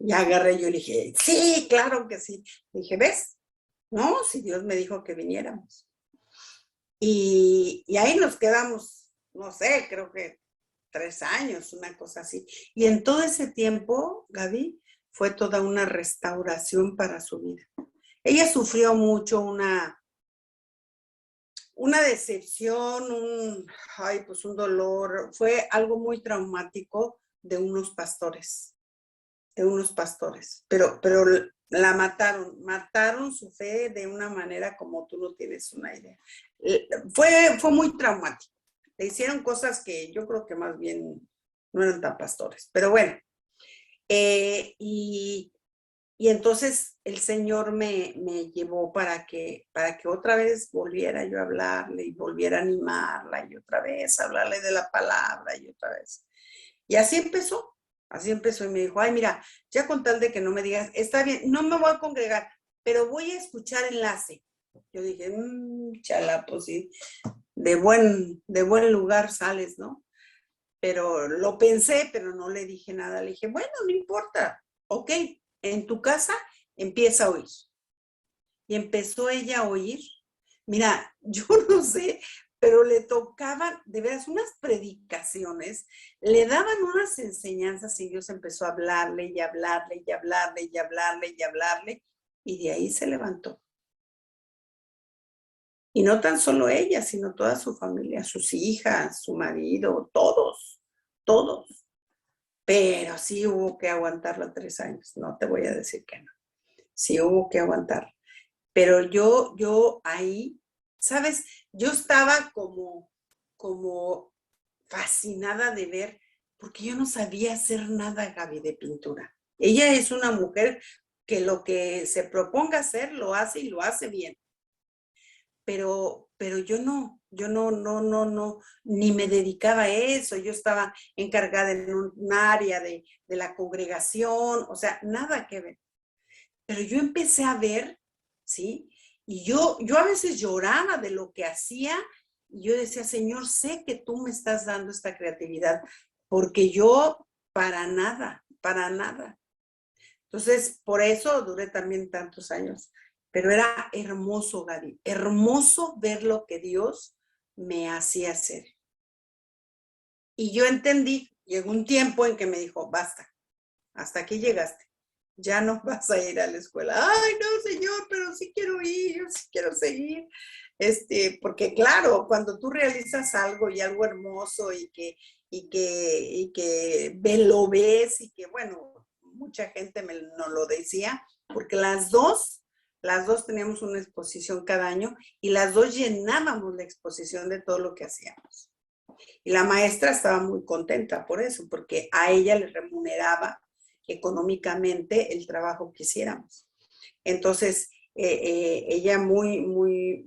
Y agarré yo y le dije, sí, claro que sí. Le dije, ¿ves? No, si Dios me dijo que viniéramos. Y ahí nos quedamos, no sé, creo que 3 años, una cosa así. Y en todo ese tiempo, Gaby, fue toda una restauración para su vida. Ella sufrió mucho una decepción, un dolor. Fue algo muy traumático de unos pastores. Pero la mataron su fe de una manera como tú no tienes una idea. Fue muy traumático. Le hicieron cosas que yo creo que más bien no eran tan pastores. Pero bueno, y entonces el Señor me llevó para que otra vez volviera yo a hablarle y volviera a animarla y otra vez a hablarle de la palabra y otra vez. Y así empezó y me dijo, ay, mira, ya con tal de que no me digas, está bien, no me voy a congregar, pero voy a escuchar enlace. Yo dije, chala, pues sí, de buen lugar sales, ¿no? pero lo pensé, pero no le dije nada. Le dije, bueno, no importa, ok, en tu casa empieza a oír. Y empezó ella a oír. Mira, yo no sé, pero le tocaban, de veras, unas predicaciones, le daban unas enseñanzas y Dios empezó a hablarle y hablarle y hablarle y hablarle y hablarle, y de ahí se levantó. Y no tan solo ella, sino toda su familia, sus hijas, su marido, todos, todos. Pero sí hubo que aguantarla 3 años, no te voy a decir que no. Sí hubo que aguantar. Pero yo ahí, ¿sabes? Yo estaba como fascinada de ver, porque yo no sabía hacer nada, Gaby, de pintura. Ella es una mujer que lo que se proponga hacer, lo hace y lo hace bien. Pero yo no, ni me dedicaba a eso. Yo estaba encargada en un área de la congregación, o sea, nada que ver. Pero yo empecé a ver, ¿sí? Y yo a veces lloraba de lo que hacía y yo decía, Señor, sé que tú me estás dando esta creatividad, porque yo para nada, para nada. Entonces, por eso duré también tantos años. Pero era hermoso, Gaby, hermoso ver lo que Dios me hacía hacer. Y yo entendí, llegó un tiempo en que me dijo, basta, hasta aquí llegaste. Ya no vas a ir a la escuela. Ay, no, señor, pero sí quiero ir, yo sí quiero seguir. Porque claro, cuando tú realizas algo y algo hermoso lo ves y que, bueno, mucha gente nos lo decía, porque las dos teníamos una exposición cada año y las dos llenábamos la exposición de todo lo que hacíamos. Y la maestra estaba muy contenta por eso, porque a ella le remuneraba económicamente el trabajo que hiciéramos. Entonces, ella muy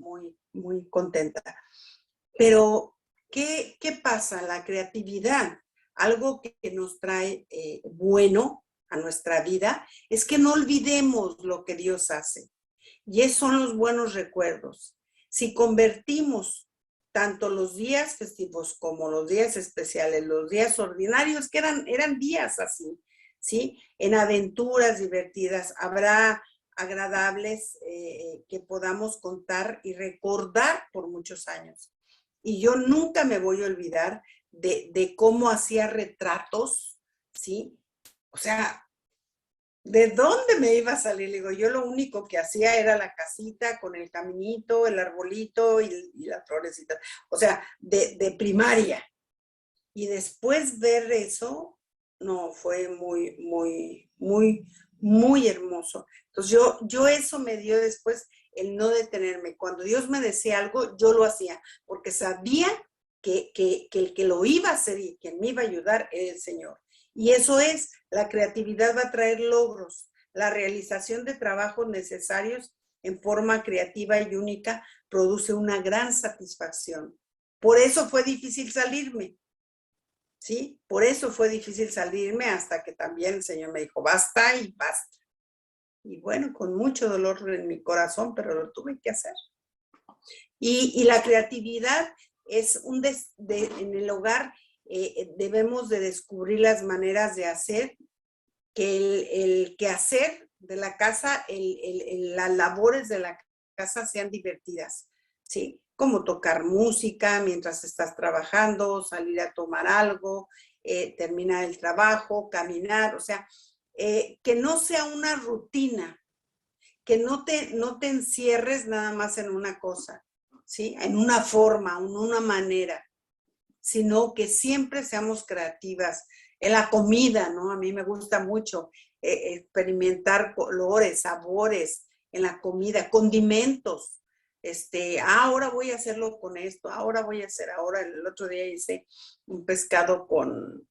contenta. Pero, ¿qué pasa? La creatividad, algo que nos trae bueno a nuestra vida, es que no olvidemos lo que Dios hace. Y esos son los buenos recuerdos. Si convertimos tanto los días festivos como los días especiales, los días ordinarios, que eran días así, ¿sí? En aventuras divertidas, habrá agradables que podamos contar y recordar por muchos años. Y yo nunca me voy a olvidar de cómo hacía retratos, ¿sí? O sea, ¿de dónde me iba a salir? Le digo, yo lo único que hacía era la casita con el caminito, el arbolito y las florecitas. O sea, de primaria. Y después ver eso, no, fue muy hermoso. Entonces yo eso me dio después el no detenerme. Cuando Dios me decía algo, yo lo hacía, porque sabía que el que lo iba a hacer y que me iba a ayudar era el Señor. Y eso es, la creatividad va a traer logros, la realización de trabajos necesarios en forma creativa y única produce una gran satisfacción. Por eso fue difícil salirme, ¿sí? Por eso fue difícil salirme hasta que también el Señor me dijo, basta y basta. Y bueno, con mucho dolor en mi corazón, pero lo tuve que hacer. Y la creatividad es en el hogar debemos de descubrir las maneras de hacer que el quehacer de la casa, las labores de la casa sean divertidas, ¿sí? Como tocar música mientras estás trabajando, salir a tomar algo, terminar el trabajo, caminar, o sea, que no sea una rutina, que no te encierres nada más en una cosa, ¿sí? En una forma, en una manera, sino que siempre seamos creativas. En la comida, ¿no? A mí me gusta mucho experimentar colores, sabores en la comida, condimentos. Ahora voy a hacerlo con esto, ahora el otro día hice un pescado con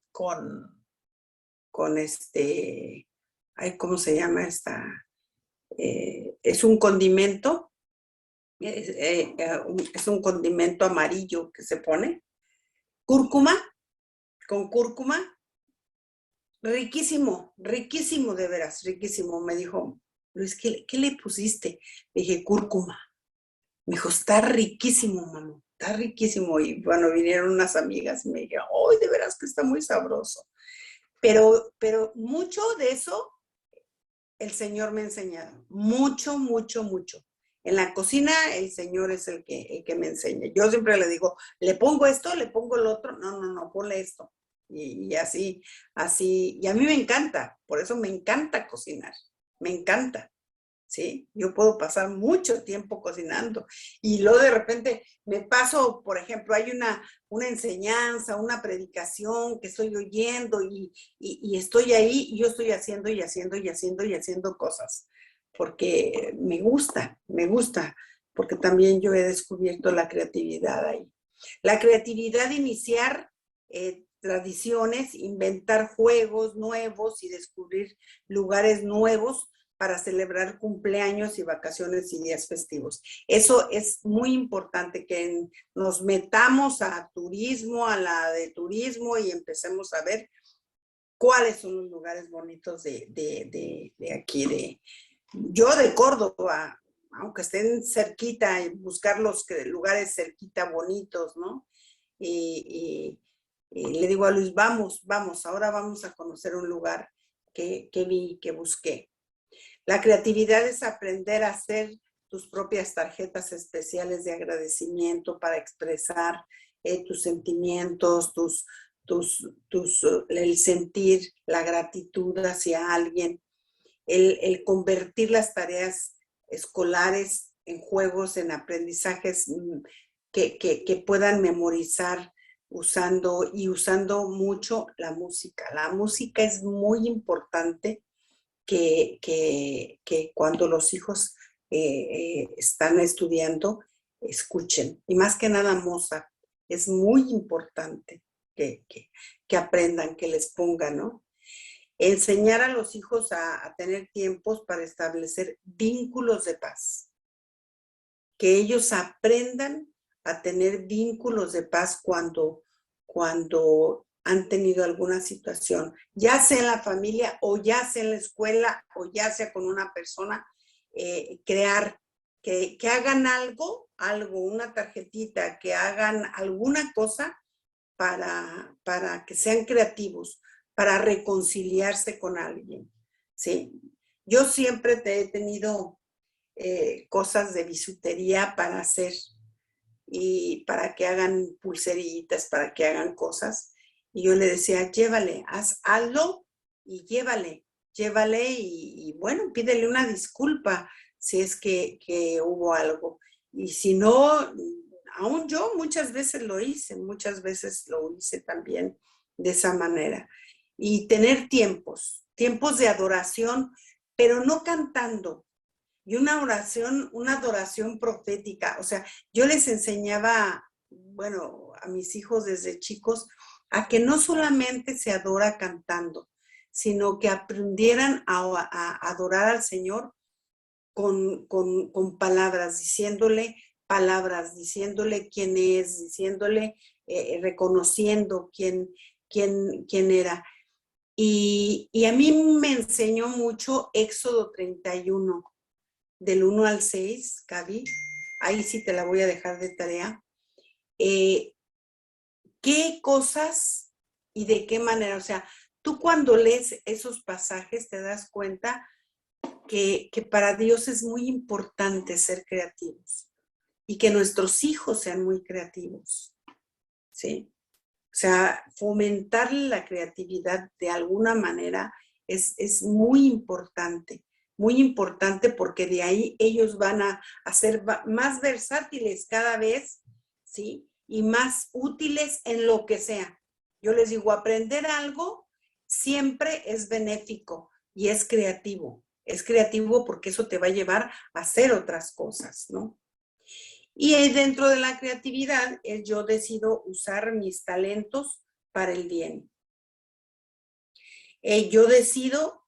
ay, ¿cómo se llama esta? Es un condimento, es un condimento amarillo que se pone, cúrcuma, con cúrcuma, riquísimo, riquísimo de veras, riquísimo. Me dijo, Luis, ¿qué le pusiste? Le dije, cúrcuma. Me dijo, está riquísimo, mamá, está riquísimo. Y bueno, vinieron unas amigas y me dijeron, ¡ay, de veras que está muy sabroso! Pero mucho de eso el Señor me ha enseñado. Mucho, mucho, mucho. En la cocina el Señor es el que me enseña. Yo siempre le digo, le pongo esto, le pongo el otro. No, ponle esto. Y así. Y a mí me encanta. Por eso me encanta cocinar. Me encanta. ¿Sí? Yo puedo pasar mucho tiempo cocinando y luego de repente me paso, por ejemplo, hay una enseñanza, una predicación que estoy oyendo y estoy ahí y yo estoy haciendo cosas porque me gusta, porque también yo he descubierto la creatividad ahí. La creatividad de iniciar tradiciones, inventar juegos nuevos y descubrir lugares nuevos para celebrar cumpleaños y vacaciones y días festivos. Eso es muy importante, que nos metamos a turismo, a la de turismo y empecemos a ver cuáles son los lugares bonitos de aquí. Yo de Córdoba, aunque estén cerquita, buscar los lugares cerquita bonitos, ¿no? Y le digo a Luis, vamos, ahora vamos a conocer un lugar que vi, que busqué. La creatividad es aprender a hacer tus propias tarjetas especiales de agradecimiento para expresar tus sentimientos, el sentir, la gratitud hacia alguien, el convertir las tareas escolares en juegos, en aprendizajes que puedan memorizar usando mucho la música. La música es muy importante. Que cuando los hijos están estudiando, escuchen. Y más que nada Mozart, es muy importante que aprendan, que les pongan, ¿no? Enseñar a los hijos a tener tiempos para establecer vínculos de paz. Que ellos aprendan a tener vínculos de paz cuando han tenido alguna situación, ya sea en la familia o ya sea en la escuela o ya sea con una persona, crear, que hagan algo, una tarjetita, que hagan alguna cosa para que sean creativos, para reconciliarse con alguien, ¿sí? Yo siempre he tenido cosas de bisutería para hacer y para que hagan pulseritas, para que hagan cosas. Y yo le decía, llévale, hazlo y llévale y bueno, pídele una disculpa si es que hubo algo. Y si no, aún yo muchas veces lo hice también de esa manera. Y tener tiempos de adoración, pero no cantando. Y una adoración profética. O sea, yo les enseñaba, bueno, a mis hijos desde chicos, a que no solamente se adora cantando, sino que aprendieran a adorar al Señor con palabras, diciéndole quién es, diciéndole, reconociendo quién era. Y a mí me enseñó mucho Éxodo 31. Del 1 al 6, Gaby, ahí sí te la voy a dejar de tarea. ¿Qué cosas y de qué manera? O sea, tú cuando lees esos pasajes te das cuenta que para Dios es muy importante ser creativos y que nuestros hijos sean muy creativos, ¿sí? O sea, fomentar la creatividad de alguna manera es muy importante porque de ahí ellos van a ser más versátiles cada vez, ¿sí? Y más útiles en lo que sea. Yo les digo, aprender algo siempre es benéfico y es creativo. Es creativo porque eso te va a llevar a hacer otras cosas, ¿no? Y dentro de la creatividad, yo decido usar mis talentos para el bien. Yo decido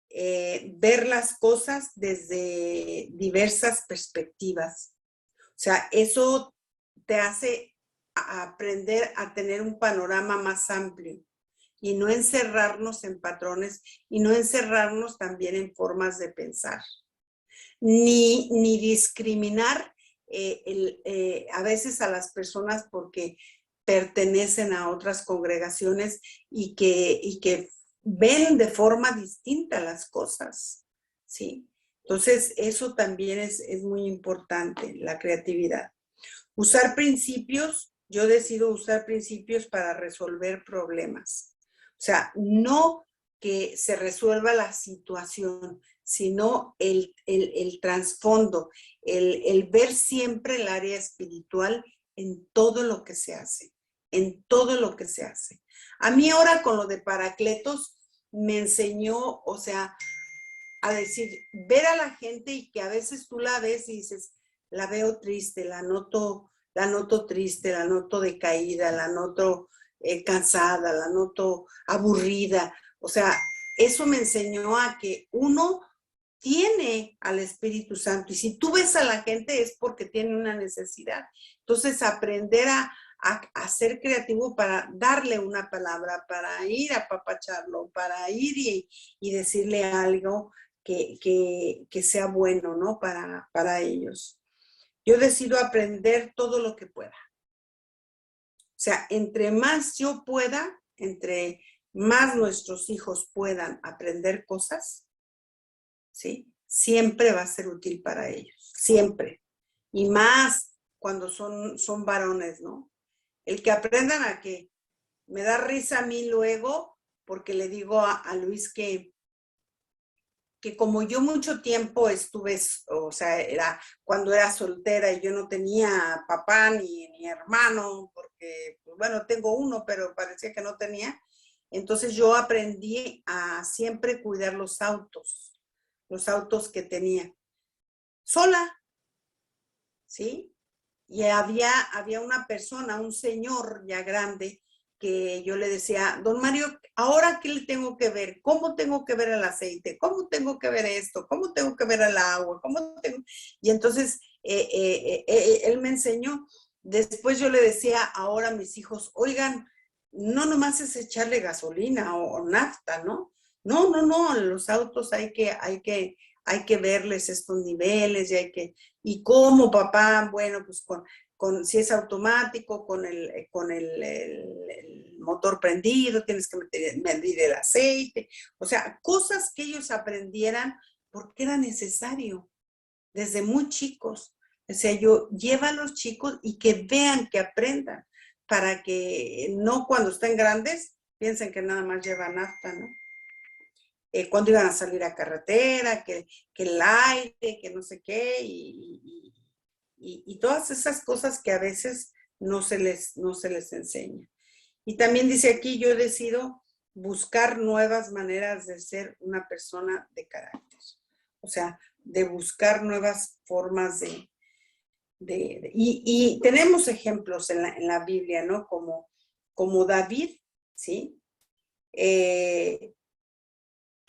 ver las cosas desde diversas perspectivas. O sea, eso te hace aprender a tener un panorama más amplio y no encerrarnos en patrones y no encerrarnos también en formas de pensar. Ni discriminar a veces a las personas porque pertenecen a otras congregaciones y que ven de forma distinta las cosas, ¿sí? Entonces, eso también es muy importante, la creatividad. Usar principios, yo decido usar principios para resolver problemas. O sea, no que se resuelva la situación, sino el trasfondo, el ver siempre el área espiritual en todo lo que se hace, en todo lo que se hace. A mí ahora con lo de Paracletos me enseñó, o sea, a decir, ver a la gente y que a veces tú la ves y dices, la veo triste, la noto triste, la noto decaída, la noto cansada, la noto aburrida. O sea, eso me enseñó a que uno tiene al Espíritu Santo y si tú ves a la gente es porque tiene una necesidad. Entonces, aprender a ser creativo para darle una palabra, para ir a apapacharlo, para ir y decirle algo que sea bueno, ¿no? Para ellos. Yo decido aprender todo lo que pueda. O sea, entre más yo pueda, entre más nuestros hijos puedan aprender cosas, ¿sí? Siempre va a ser útil para ellos, siempre. Y más cuando son varones, ¿no? El que aprendan a que me da risa a mí luego, porque le digo a Luis que como yo mucho tiempo estuve, o sea, era cuando era soltera y yo no tenía papá ni hermano, porque, pues, bueno, tengo uno, pero parecía que no tenía. Entonces yo aprendí a siempre cuidar los autos que tenía, sola, ¿sí? Y había una persona, un señor ya grande, que yo le decía, don Mario, ¿ahora qué le tengo que ver? ¿Cómo tengo que ver el aceite? ¿Cómo tengo que ver esto? ¿Cómo tengo que ver el agua? Y entonces él me enseñó. Después yo le decía ahora a mis hijos, oigan, no nomás es echarle gasolina o nafta, ¿no? No, los autos hay que verles estos niveles y cómo, papá, bueno, pues si es automático, con el motor prendido, tienes que medir el aceite, o sea, cosas que ellos aprendieran porque era necesario desde muy chicos. O sea, yo lleva a los chicos y que vean, que aprendan, para que no cuando estén grandes piensen que nada más lleva nafta, ¿no? Cuando iban a salir a carretera, que el aire, que no sé qué, y todas esas cosas que a veces no se les enseña. Y también dice aquí, yo decido buscar nuevas maneras de ser una persona de carácter. O sea, de buscar nuevas formas y tenemos ejemplos en la Biblia, ¿no? Como David, ¿sí? Que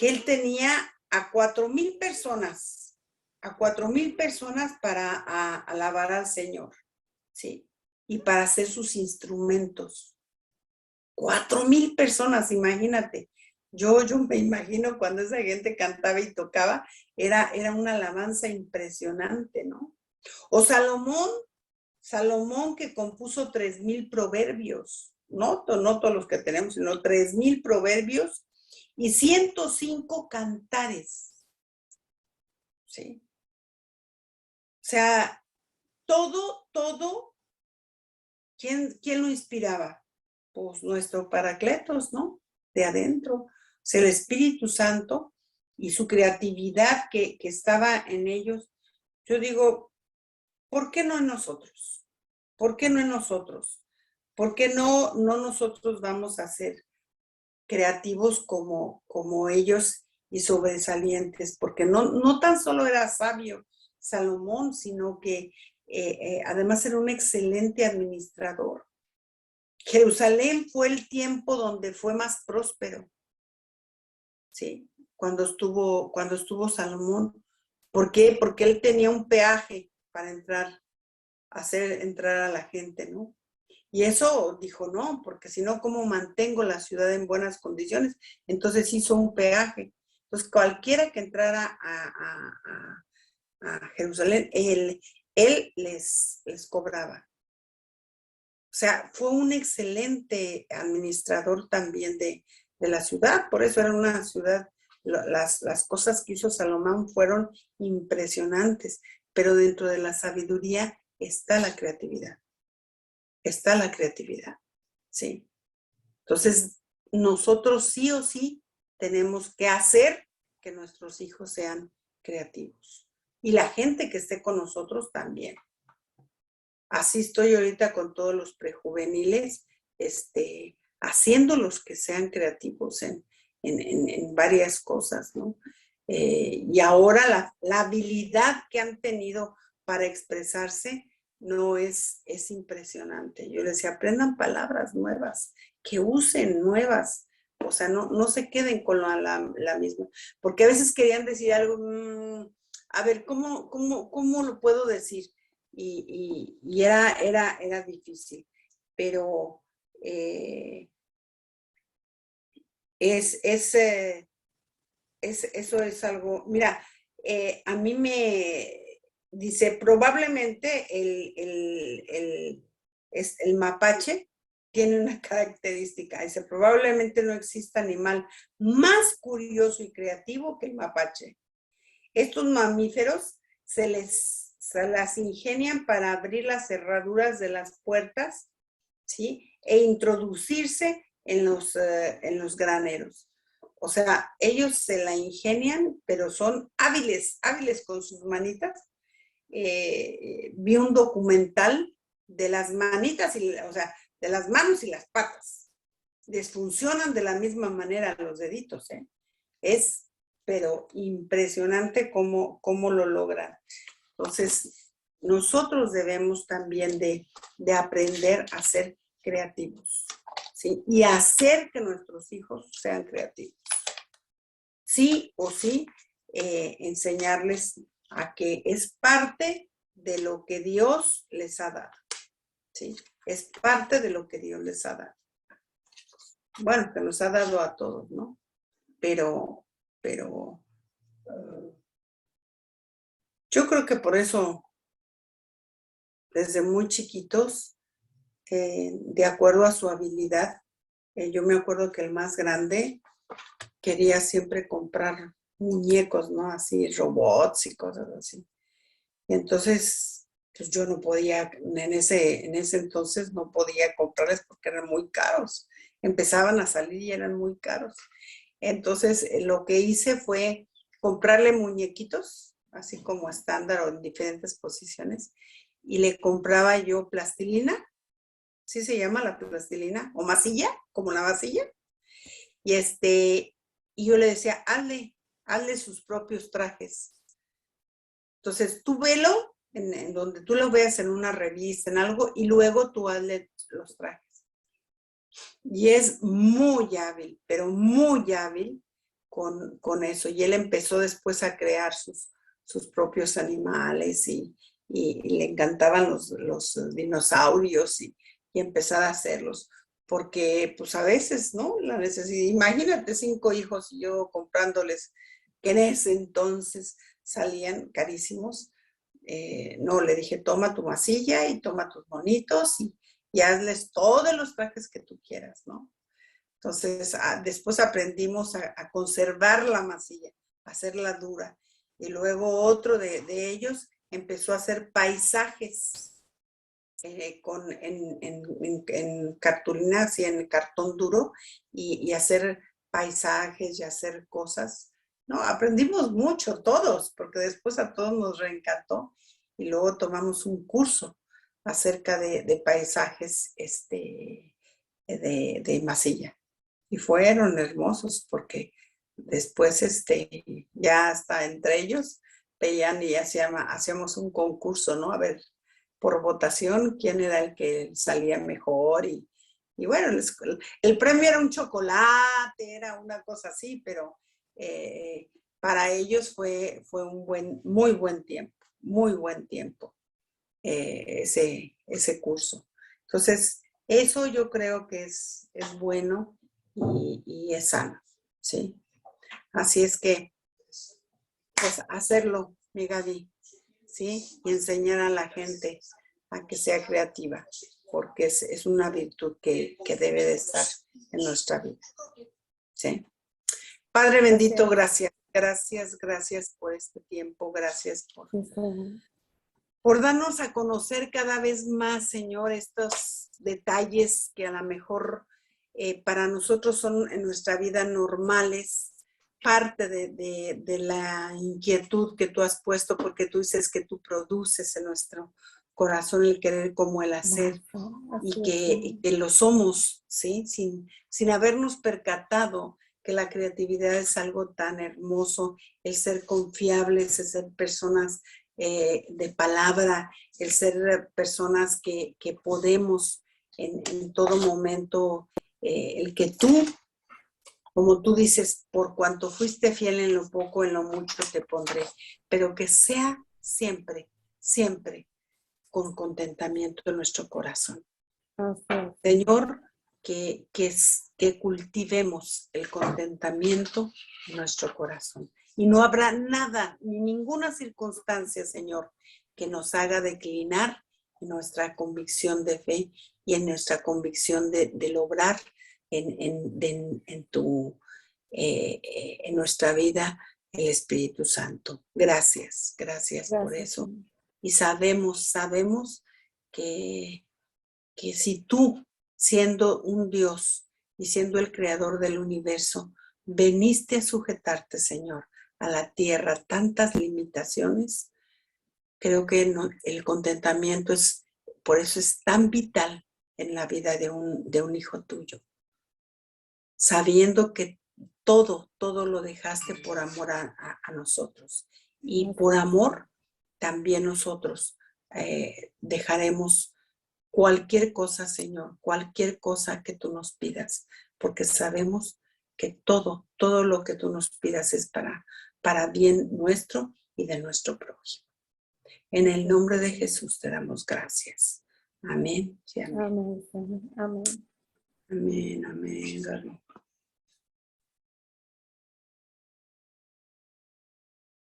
él tenía a 4,000 personas para alabar al Señor, ¿sí? Y para hacer sus instrumentos. 4,000 personas, imagínate. Yo me imagino cuando esa gente cantaba y tocaba, era una alabanza impresionante, ¿no? O Salomón que compuso 3,000 proverbios, no todos los que tenemos, sino 3,000 proverbios y 105 cantares, ¿sí? O sea, todo, ¿quién lo inspiraba? Pues nuestro Paracletos, ¿no? De adentro. O sea, el Espíritu Santo y su creatividad que estaba en ellos. Yo digo, ¿por qué no en nosotros? ¿Por qué no en nosotros? ¿Por qué no nosotros vamos a ser creativos como ellos y sobresalientes? Porque no tan solo era sabio Salomón, sino que además era un excelente administrador. Jerusalén fue el tiempo donde fue más próspero, ¿sí? Cuando estuvo Salomón. ¿Por qué? Porque él tenía un peaje para hacer entrar a la gente, ¿no? Y eso dijo, no, porque si no, ¿cómo mantengo la ciudad en buenas condiciones? Entonces hizo un peaje. Entonces, cualquiera que entrara a Jerusalén, él les cobraba. O sea, fue un excelente administrador también de la ciudad, por eso era una ciudad, las cosas que hizo Salomón fueron impresionantes, pero dentro de la sabiduría está la creatividad, ¿sí? Entonces, nosotros sí o sí tenemos que hacer que nuestros hijos sean creativos. Y la gente que esté con nosotros también. Así estoy ahorita con todos los prejuveniles, haciéndolos que sean creativos en varias cosas, ¿no? Y ahora la habilidad que han tenido para expresarse no es impresionante. Yo les decía, aprendan palabras nuevas, que usen nuevas, o sea, no se queden con la misma, porque a veces querían decir algo, a ver, ¿cómo lo puedo decir? Y era difícil, pero eso es algo, mira, a mí me dice, probablemente el mapache tiene una característica, dice, probablemente no exista animal más curioso y creativo que el mapache. Estos mamíferos se las ingenian para abrir las cerraduras de las puertas, ¿sí? E introducirse en los graneros. O sea, ellos se la ingenian, pero son hábiles con sus manitas. Vi un documental de las manitas, o sea, de las manos y las patas. Desfuncionan de la misma manera los deditos, ¿eh? Pero impresionante cómo lo logran. Entonces, nosotros debemos también de aprender a ser creativos, ¿sí? Y hacer que nuestros hijos sean creativos. Sí o sí, enseñarles a que es parte de lo que Dios les ha dado, ¿sí? Es parte de lo que Dios les ha dado. Bueno, que nos ha dado a todos, ¿no? Pero yo creo que por eso, desde muy chiquitos, de acuerdo a su habilidad, yo me acuerdo que el más grande quería siempre comprar muñecos, ¿no? Así, robots y cosas así. Y entonces, pues yo no podía, en ese entonces no podía comprarles porque eran muy caros. Empezaban a salir y eran muy caros. Entonces, lo que hice fue comprarle muñequitos, así como estándar o en diferentes posiciones, y le compraba yo plastilina, ¿sí se llama la plastilina? O masilla, como la masilla. Y yo le decía, hazle sus propios trajes. Entonces, tú velo en donde tú lo veas en una revista, en algo, y luego tú hazle los trajes. Y es muy hábil, pero muy hábil con eso. Y él empezó después a crear sus propios animales y le encantaban los dinosaurios y empezar a hacerlos. Porque pues a veces, ¿no? La necesidad, imagínate 5 hijos y yo comprándoles, que en ese entonces salían carísimos. No, le dije, toma tu masilla y toma tus monitos y hazles todos los trajes que tú quieras, ¿no? Entonces, después aprendimos a conservar la masilla, a hacerla dura. Y luego otro de ellos empezó a hacer paisajes en cartulina, así en cartón duro, y hacer paisajes y hacer cosas. No, aprendimos mucho todos, porque después a todos nos reencantó. Y luego tomamos un curso acerca de paisajes de masilla. Y fueron hermosos porque después ya hasta entre ellos veían y hacíamos un concurso, ¿no? A ver, por votación, quién era el que salía mejor y bueno, el premio era un chocolate, era una cosa así, pero para ellos fue un muy buen tiempo ese curso. Entonces, eso yo creo que es bueno y es sano, ¿sí? Así es que, pues, hacerlo, mi Gaby, ¿sí? Y enseñar a la gente a que sea creativa, porque es una virtud que debe de estar en nuestra vida, ¿sí? Padre bendito, gracias. Gracias por este tiempo, gracias por darnos a conocer cada vez más, Señor, estos detalles que a lo mejor para nosotros son en nuestra vida normales, parte de la inquietud que tú has puesto, porque tú dices que tú produces en nuestro corazón el querer como el hacer, y que lo somos, ¿sí? Sin habernos percatado que la creatividad es algo tan hermoso, el ser confiables, el ser personas de palabra, el ser personas que podemos en todo momento, el que tú, como tú dices, por cuanto fuiste fiel en lo poco, en lo mucho te pondré, pero que sea siempre, siempre con contentamiento en nuestro corazón. Señor, que cultivemos el contentamiento en nuestro corazón. Y no habrá nada, ni ninguna circunstancia, Señor, que nos haga declinar en nuestra convicción de fe y en nuestra convicción de lograr en nuestra vida el Espíritu Santo. Gracias por eso. Y sabemos que si tú, siendo un Dios y siendo el creador del universo, veniste a sujetarte, Señor, a la tierra, tantas limitaciones, creo que el contentamiento por eso es tan vital en la vida de un hijo tuyo. Sabiendo que todo lo dejaste por amor a nosotros. Y por amor, también nosotros dejaremos cualquier cosa, Señor, cualquier cosa que tú nos pidas, porque sabemos que todo lo que tú nos pidas es para bien nuestro y de nuestro prójimo. En el nombre de Jesús te damos gracias. Amén. Sí, amén. Amén. Amén, amén, Gaby.